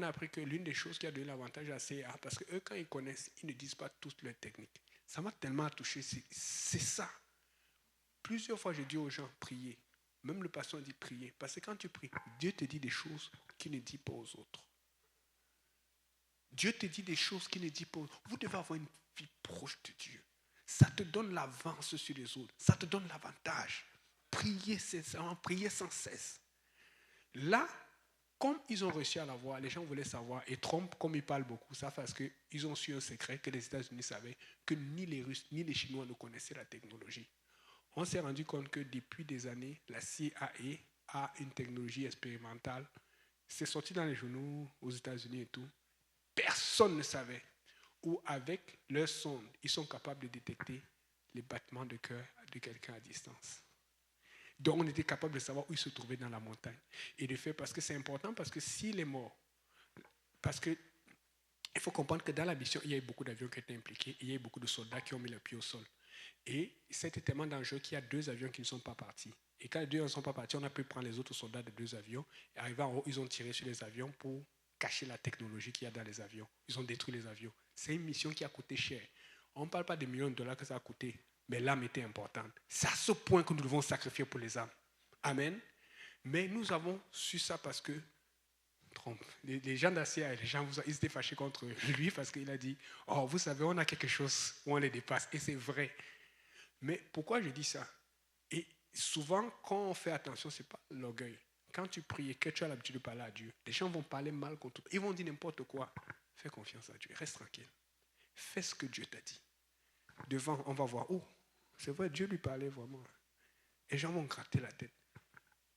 [SPEAKER 1] a appris que l'une des choses qui a donné l'avantage à CA, parce qu'eux, quand ils connaissent, ils ne disent pas toutes leurs techniques. Ça m'a tellement touché. C'est ça. Plusieurs fois, j'ai dit aux gens, priez. Même le pasteur dit prier. Parce que quand tu pries, Dieu te dit des choses qu'il ne dit pas aux autres. Dieu te dit des choses qu'il ne dit pas aux autres. Vous devez avoir une vie proche de Dieu. Ça te donne l'avance sur les autres. Ça te donne l'avantage. Priez sincèrement, priez sans cesse. Là, comme ils ont réussi à l'avoir, les gens voulaient savoir. Et Trump, comme il parle beaucoup, ça parce qu'ils ont su un secret que les États-Unis savaient, que ni les Russes ni les Chinois ne connaissaient la technologie. On s'est rendu compte que depuis des années, la CIA a une technologie expérimentale. C'est sorti dans les journaux aux États-Unis et tout. Personne ne savait. Ou avec leur sonde, ils sont capables de détecter les battements de cœur de quelqu'un à distance. Donc on était capable de savoir où il se trouvait dans la montagne. Et de fait, parce que c'est important, parce que s'il est mort, parce que il faut comprendre que dans la mission, il y a eu beaucoup d'avions qui étaient impliqués, il y a eu beaucoup de soldats qui ont mis le pied au sol. Et c'était tellement dangereux qu'il y a 2 avions qui ne sont pas partis. Et quand les 2 ne sont pas partis, on a pu prendre les autres soldats des 2 avions. Et arrivé en haut, ils ont tiré sur les avions pour cacher la technologie qu'il y a dans les avions. Ils ont détruit les avions. C'est une mission qui a coûté cher. On ne parle pas des millions de dollars que ça a coûté, mais l'âme était importante. C'est à ce point que nous devons sacrifier pour les âmes. Amen. Mais nous avons su ça parce que les gens d'Asia, les gens, ils étaient fâchés contre lui parce qu'il a dit, oh, vous savez, on a quelque chose où on les dépasse. Et c'est vrai. Mais pourquoi je dis ça? Et souvent, quand on fait attention, ce n'est pas l'orgueil. Quand tu pries et que tu as l'habitude de parler à Dieu, les gens vont parler mal contre toi. Ils vont dire n'importe quoi. Fais confiance à Dieu. Reste tranquille. Fais ce que Dieu t'a dit. Devant, on va voir. Oh, c'est vrai, Dieu lui parlait vraiment. Les gens vont gratter la tête.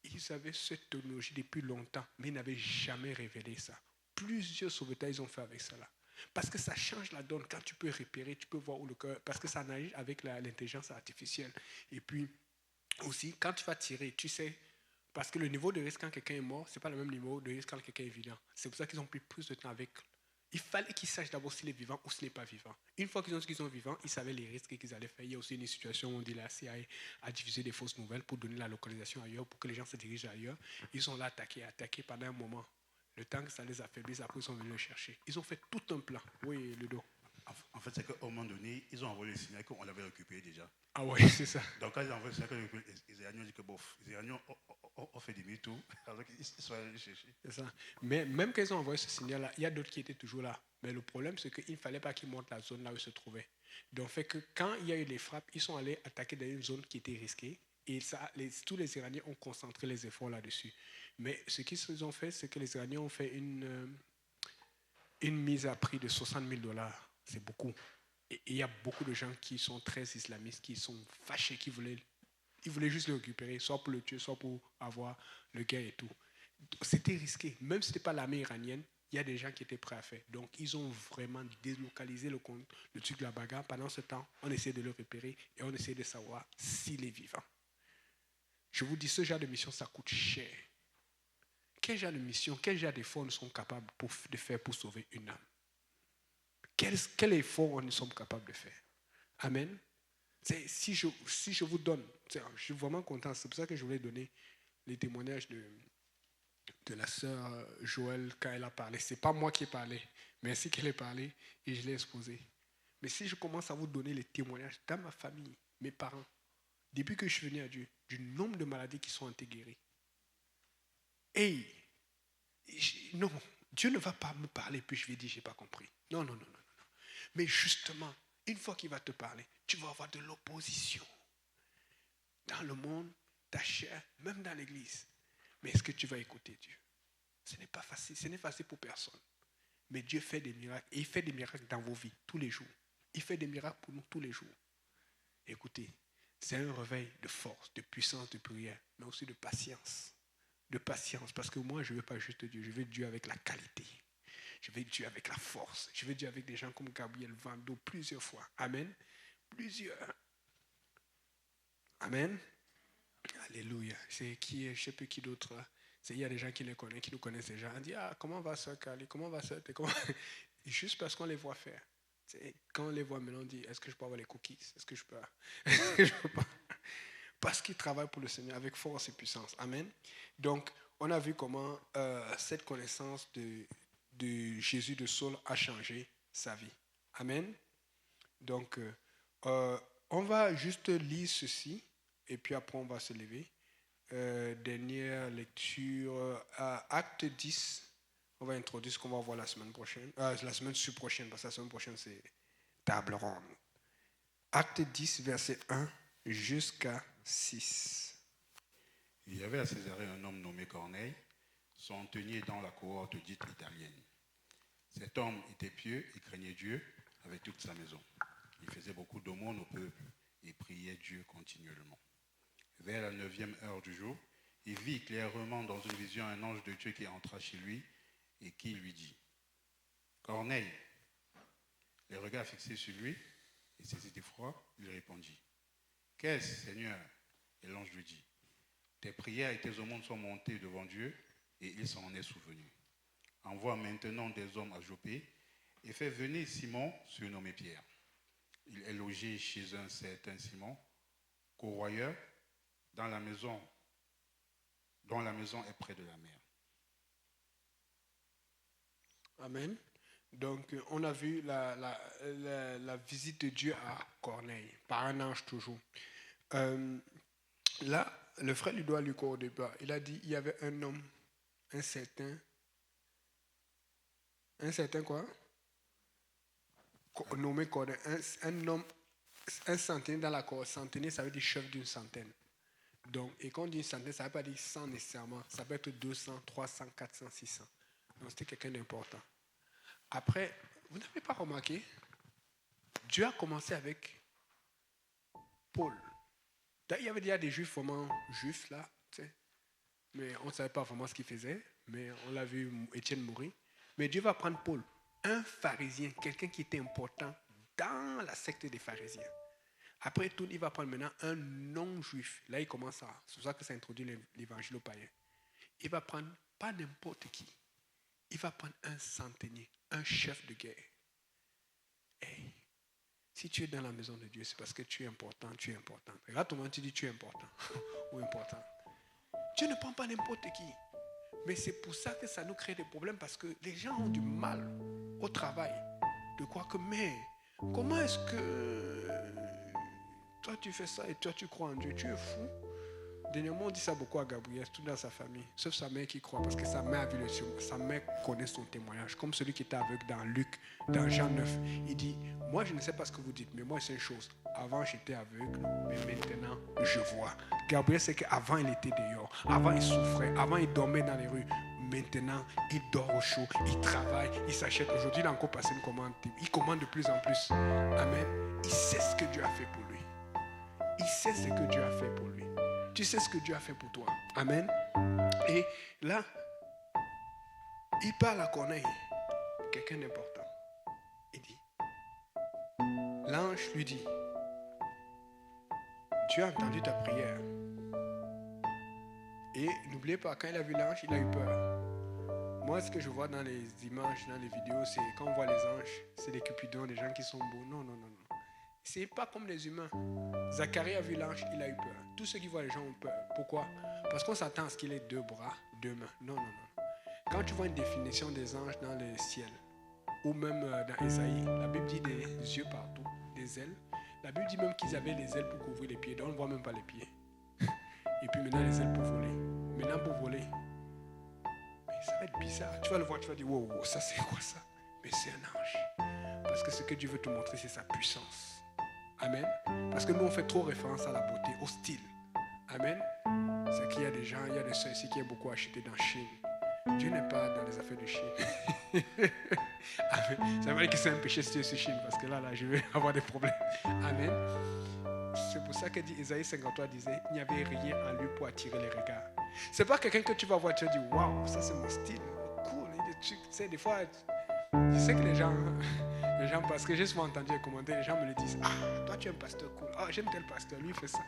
[SPEAKER 1] Ils avaient cette technologie depuis longtemps, mais ils n'avaient jamais révélé ça. Plusieurs sauveteurs, ils ont fait avec ça là. Parce que ça change la donne. Quand tu peux repérer, tu peux voir où le cœur. Parce que ça nage avec l'intelligence artificielle. Et puis, aussi, quand tu vas tirer, tu sais. Parce que le niveau de risque quand quelqu'un est mort, ce n'est pas le même niveau de risque quand quelqu'un est vivant. C'est pour ça qu'ils ont pris plus de temps avec. Il fallait qu'ils sachent d'abord s'il est vivant ou s'il n'est pas vivant. Une fois qu'ils ont dit qu'ils sont vivants, ils savaient les risques qu'ils allaient faire. Il y a aussi une situation où on dit la CIA a diffusé des fausses nouvelles pour donner la localisation ailleurs, pour que les gens se dirigent ailleurs. Ils sont là attaqués pendant un moment. Le temps que ça les affaiblisse, après ils sont venus le chercher. Ils ont fait tout un plan. Oui, Ludo.
[SPEAKER 2] En fait, c'est qu'au moment donné, ils ont envoyé le signal qu'on l'avait récupéré déjà.
[SPEAKER 1] Ah oui, c'est ça.
[SPEAKER 2] Donc quand ils ont envoyé le signal, les Iraniens ont dit que bof, les Iraniens ont fait demi-tour, alors qu'ils sont allés le chercher.
[SPEAKER 1] C'est ça. Mais même quand ils ont envoyé ce signal-là, il y a d'autres qui étaient toujours là. Mais le problème, c'est qu'il ne fallait pas qu'ils montent la zone là où ils se trouvaient. Donc, fait que quand il y a eu les frappes, ils sont allés attaquer dans une zone qui était risquée. Et ça, tous les Iraniens ont concentré les efforts là-dessus. Mais ce qu'ils ont fait, c'est que les Iraniens ont fait une mise à prix de 60 000 $. C'est beaucoup. Et il y a beaucoup de gens qui sont très islamistes, qui sont fâchés, ils voulaient juste le récupérer, soit pour le tuer, soit pour avoir le gain et tout. C'était risqué. Même si ce n'était pas l'armée iranienne, il y a des gens qui étaient prêts à faire. Donc, ils ont vraiment délocalisé le truc de la bagarre. Pendant ce temps, on essayait de le repérer et on essayait de savoir s'il est vivant. Je vous dis, ce genre de mission, ça coûte cher. Quel genre de mission, quel genre d'effort nous sommes capables de faire pour sauver une âme? Quel effort nous sommes capables de faire? Amen. Si je vous donne, je suis vraiment content. C'est pour ça que je voulais donner les témoignages de la sœur Joël quand elle a parlé. Ce n'est pas moi qui ai parlé. Merci qu'elle ait parlé et je l'ai exposé. Mais si je commence à vous donner les témoignages dans ma famille, mes parents, depuis que je suis venu à Dieu, du nombre de maladies qui sont intégrées. Et non, Dieu ne va pas me parler puis je vais dire je n'ai pas compris. Non. Mais justement, une fois qu'il va te parler, tu vas avoir de l'opposition. Dans le monde, ta chair, même dans l'église. Mais est-ce que tu vas écouter Dieu? Ce n'est pas facile, ce n'est facile pour personne. Mais Dieu fait des miracles. Et il fait des miracles dans vos vies, tous les jours. Il fait des miracles pour nous tous les jours. Écoutez, c'est un réveil de force, de puissance, de prière, mais aussi de patience. De patience, parce que moi, je ne veux pas juste Dieu, je veux Dieu avec la qualité. Je veux Dieu avec la force. Je veux Dieu avec des gens comme Gabriel Vando plusieurs fois. Amen. Plusieurs. Amen. Alléluia. C'est qui, je ne sais plus qui d'autre. Il y a des gens qui les connaissent, qui nous connaissent déjà. On dit, comment va ça, Kali? Comment va ça? Juste parce qu'on les voit faire. Quand on les voit maintenant, on dit, est-ce que je peux avoir les cookies? Est-ce que je peux pas? Parce qu'ils travaillent pour le Seigneur avec force et puissance. Amen. Donc, on a vu comment cette connaissance de Jésus de Saul a changé sa vie. Amen. Donc, on va juste lire ceci et puis après on va se lever. Dernière lecture, acte 10. On va introduire ce qu'on va voir la semaine prochaine. La semaine prochaine, parce que la semaine prochaine c'est table ronde. Acte 10, verset 1 jusqu'à 6.
[SPEAKER 2] Il y avait à Césarée un homme nommé Corneille, centenier dans la cohorte dite italienne. Cet homme était pieux et craignait Dieu avec toute sa maison. Il faisait beaucoup d'aumônes au peuple et priait Dieu continuellement. Vers la 9e heure du jour, il vit clairement dans une vision un ange de Dieu qui entra chez lui et qui lui dit « Corneille !» Les regards fixés sur lui et saisi d'effroi, il répondit Qu'est-ce, Seigneur? Et l'ange lui dit, tes prières et tes aumônes sont montées devant Dieu et il s'en est souvenu. Envoie maintenant des hommes à Jopé et fais venir Simon, surnommé Pierre. Il est logé chez un certain Simon, corroyeur, dont la maison est près de la mer.
[SPEAKER 1] Amen. Donc, on a vu la visite de Dieu à Corneille, par un ange toujours. Là, le frère lui doit lui quoi au départ. Il a dit, il y avait un homme, un certain quoi? Nommé Corneille, un homme, un centenier dans la cour. Centenier, ça veut dire chef d'une centaine. Donc, et quand on dit une centaine, ça ne veut pas dire 100 nécessairement. Ça peut être 200, 300, 400, 600. Donc, c'était quelqu'un d'important. Après, vous n'avez pas remarqué, Dieu a commencé avec Paul. Il y avait déjà des juifs vraiment juifs là, tu sais. Mais on ne savait pas vraiment ce qu'il faisait. Mais on l'a vu Étienne mourir. Mais Dieu va prendre Paul, un pharisien, quelqu'un qui était important dans la secte des pharisiens. Après tout, il va prendre maintenant un non-juif. Là, il commence à... C'est pour ça que ça introduit l'évangile aux païens. Il va prendre pas n'importe qui. Il va prendre un centenier, un chef de guerre. Hey, si tu es dans la maison de Dieu, c'est parce que tu es important, tu es important. Regarde comment tu dis tu es important ou important. Dieu ne prend pas n'importe qui. Mais c'est pour ça que ça nous crée des problèmes parce que les gens ont du mal au travail de croire que, mais comment est-ce que toi tu fais ça et toi tu crois en Dieu? Tu es fou. Dernièrement, on dit ça beaucoup à Gabriel, tout dans sa famille, sauf sa mère qui croit parce que sa mère a vu sa mère connaît son témoignage, comme celui qui était aveugle dans Luc, dans Jean 9. Il dit, moi je ne sais pas ce que vous dites, mais moi c'est une chose. Avant j'étais aveugle, mais maintenant je vois. Gabriel c'est qu'avant il était dehors, avant il souffrait, avant il dormait dans les rues. Maintenant, il dort au chaud, il travaille, il s'achète. Aujourd'hui, il a encore passé une commande. Il commande de plus en plus. Amen. Il sait ce que Dieu a fait pour lui. Il sait ce que Dieu a fait pour lui. Tu sais ce que Dieu a fait pour toi. Amen. Et là, il parle à Corneille, quelqu'un d'important. Il dit, l'ange lui dit, Dieu a entendu ta prière. Et n'oubliez pas, quand il a vu l'ange, il a eu peur. Moi, ce que je vois dans les images, dans les vidéos, c'est quand on voit les anges, c'est des cupidons, des gens qui sont beaux. Non, non, non, non. C'est pas comme les humains. Zacharie a vu l'ange, il a eu peur. Tous ceux qui voient les gens ont peur. Pourquoi? Parce qu'on s'attend à ce qu'il ait 2 bras, 2 mains. Non, non, non. Quand tu vois une définition des anges dans le ciel, ou même dans Ésaïe, la Bible dit des yeux partout, des ailes. La Bible dit même qu'ils avaient les ailes pour couvrir les pieds. Donc on ne voit même pas les pieds. Et puis maintenant les ailes pour voler. Maintenant pour voler, mais ça va être bizarre. Tu vas le voir, tu vas dire, wow, ça c'est quoi ça? Mais c'est un ange. Parce que ce que Dieu veut te montrer, c'est sa puissance. Amen. Parce que nous, on fait trop référence à la beauté, au style. Amen. C'est qu'il y a des gens, il y a des soeurs ici qui aiment beaucoup acheter dans Chine. Dieu n'est pas dans les affaires de Chine. Amen. C'est vrai que c'est un péché si tu es sur Chine, parce que là, je vais avoir des problèmes. Amen. C'est pour ça que dit Ésaïe 53 disait, il n'y avait rien en lui pour attirer les regards. C'est pas quelqu'un que tu vas voir, tu vas dire, waouh, ça c'est mon style, cool. Tu sais, des fois, je sais que les gens, parce que j'ai souvent entendu les commentaires, les gens me le disent, ah, toi tu es un pasteur cool, ah, j'aime tel pasteur, lui il fait ça,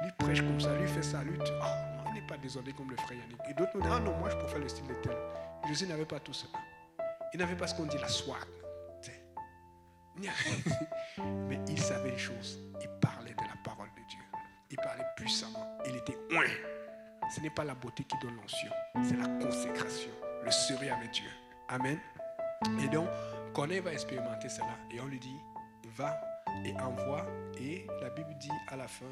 [SPEAKER 1] lui prêche comme ça, lui fait ça, lui, ah, non, il n'est pas désordonné comme le frère Yannick. Et d'autres me disent, ah non, moi je préfère le style de tel. Jésus n'avait pas tout cela. Il n'avait pas ce qu'on dit la swag. Mais il savait une chose, il parlait de la parole de Dieu. Il parlait puissamment, il était oint. Ce n'est pas la beauté qui donne l'onction, c'est la consécration, le sérieux avec Dieu. Amen. Et donc, Corneille va expérimenter cela. Et on lui dit, va et envoie. Et la Bible dit à la fin,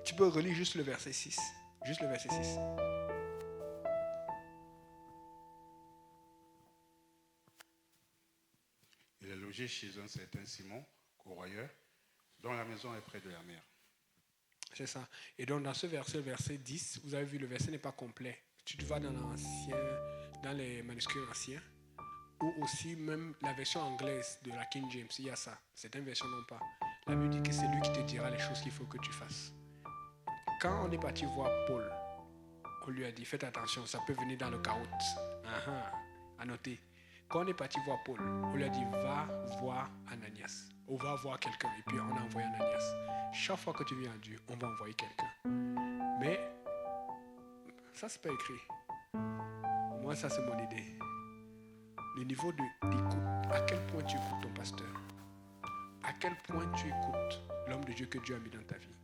[SPEAKER 1] tu peux relire juste le verset 6. Juste le verset 6.
[SPEAKER 2] Il est logé chez un certain Simon, corroyeur, dont la maison est près de la mer.
[SPEAKER 1] C'est ça. Et donc, dans ce verset, le verset 10, vous avez vu, le verset n'est pas complet. Tu vas dans les manuscrits anciens, ou aussi même la version anglaise de la King James, il y a ça. Certaines versions n'ont pas. La Bible dit que c'est lui qui te dira les choses qu'il faut que tu fasses. Quand on est parti voir Paul, on lui a dit, faites attention, ça peut venir dans le carotte. À noter. Quand on est parti voir Paul, on lui a dit va voir Ananias. On va voir quelqu'un. Et puis on a envoyé Ananias. Chaque fois que tu viens à Dieu, on va envoyer quelqu'un. Mais ça, c'est pas écrit. Moi, ça, c'est mon idée. Le niveau d'écoute. À quel point tu écoutes ton pasteur? À quel point tu écoutes l'homme de Dieu que Dieu a mis dans ta vie?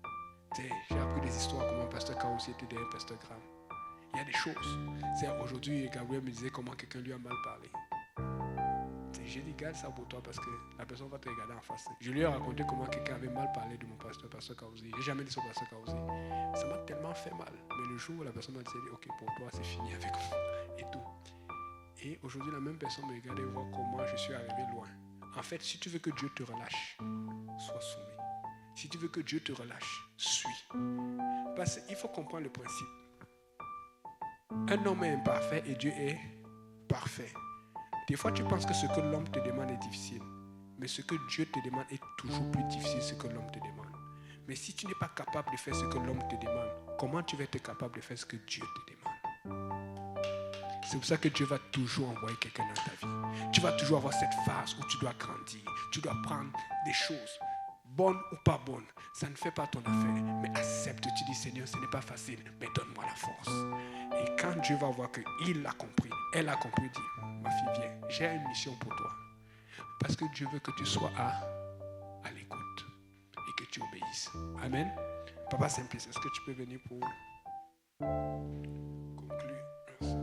[SPEAKER 1] J'ai appris des histoires comment un pasteur Kaosi était derrière un pasteur Graham. Il y a des choses. Aujourd'hui, Gabriel me disait comment quelqu'un lui a mal parlé. J'ai dit, garde ça pour toi parce que la personne va te regarder en face. Je lui ai raconté comment quelqu'un avait mal parlé de mon pasteur Kaosi. J'ai jamais dit son pasteur Kaosi. Ça m'a tellement fait mal. Mais le jour où la personne m'a dit, ok, pour toi, c'est fini avec moi. Et tout. Et aujourd'hui, la même personne me regardait voir comment je suis arrivé loin. En fait, si tu veux que Dieu te relâche, sois soumis. Si tu veux que Dieu te relâche, suis. Parce qu'il faut comprendre le principe. Un homme est imparfait et Dieu est parfait. Des fois, tu penses que ce que l'homme te demande est difficile. Mais ce que Dieu te demande est toujours plus difficile que ce que l'homme te demande. Mais si tu n'es pas capable de faire ce que l'homme te demande, comment tu vas être capable de faire ce que Dieu te demande? C'est pour ça que Dieu va toujours envoyer quelqu'un dans ta vie. Tu vas toujours avoir cette phase où tu dois grandir. Tu dois prendre des choses, bonnes ou pas bonnes. Ça ne fait pas ton affaire. Mais accepte, tu dis Seigneur, ce n'est pas facile, mais donne-moi la force. Et quand Dieu va voir qu'il l'a compris, elle a compris, dit, ma fille, viens, j'ai une mission pour toi. Parce que Dieu veut que tu sois à l'écoute et que tu obéisses. Amen. Papa Simplice, est-ce que tu peux venir pour conclure? Merci.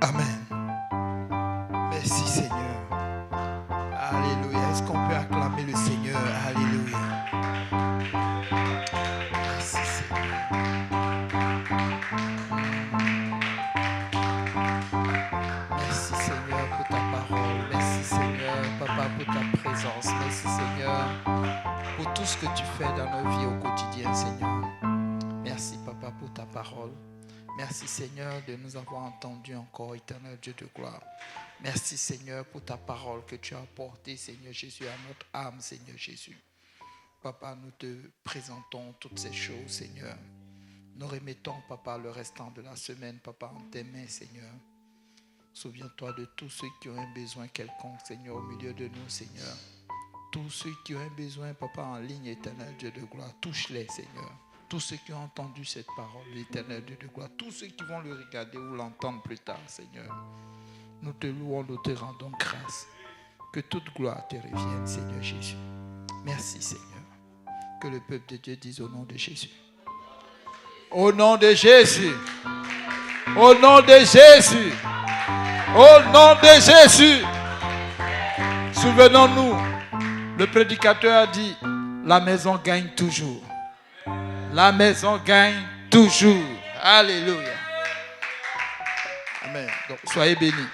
[SPEAKER 3] Amen. Merci Seigneur. Alléluia. Est-ce qu'on peut acclamer le Seigneur? Alléluia. Merci Seigneur. Merci Seigneur pour ta parole. Merci Seigneur, Papa, pour ta présence. Merci Seigneur pour tout ce que tu fais dans nos vies au quotidien, Seigneur. Merci Papa pour ta parole. Merci Seigneur de nous avoir entendus encore, éternel Dieu de gloire. Merci Seigneur pour ta parole que tu as apportée, Seigneur Jésus, à notre âme, Seigneur Jésus. Papa, nous te présentons toutes ces choses, Seigneur. Nous remettons, Papa, le restant de la semaine, Papa, en tes mains, Seigneur. Souviens-toi de tous ceux qui ont un besoin quelconque, Seigneur, au milieu de nous, Seigneur. Tous ceux qui ont un besoin, Papa, en ligne, éternel Dieu de gloire, touche-les, Seigneur. Tous ceux qui ont entendu cette parole, l'éternel Dieu de gloire, tous ceux qui vont le regarder ou l'entendre plus tard, Seigneur. Nous te louons, nous te rendons grâce. Que toute gloire te revienne, Seigneur Jésus. Merci, Seigneur. Que le peuple de Dieu dise au nom de Jésus. Au nom de Jésus. Au nom de Jésus. Au nom de Jésus. Souvenons-nous, le prédicateur a dit, la maison gagne toujours. La maison gagne toujours. Alléluia. Amen. Donc, soyez bénis.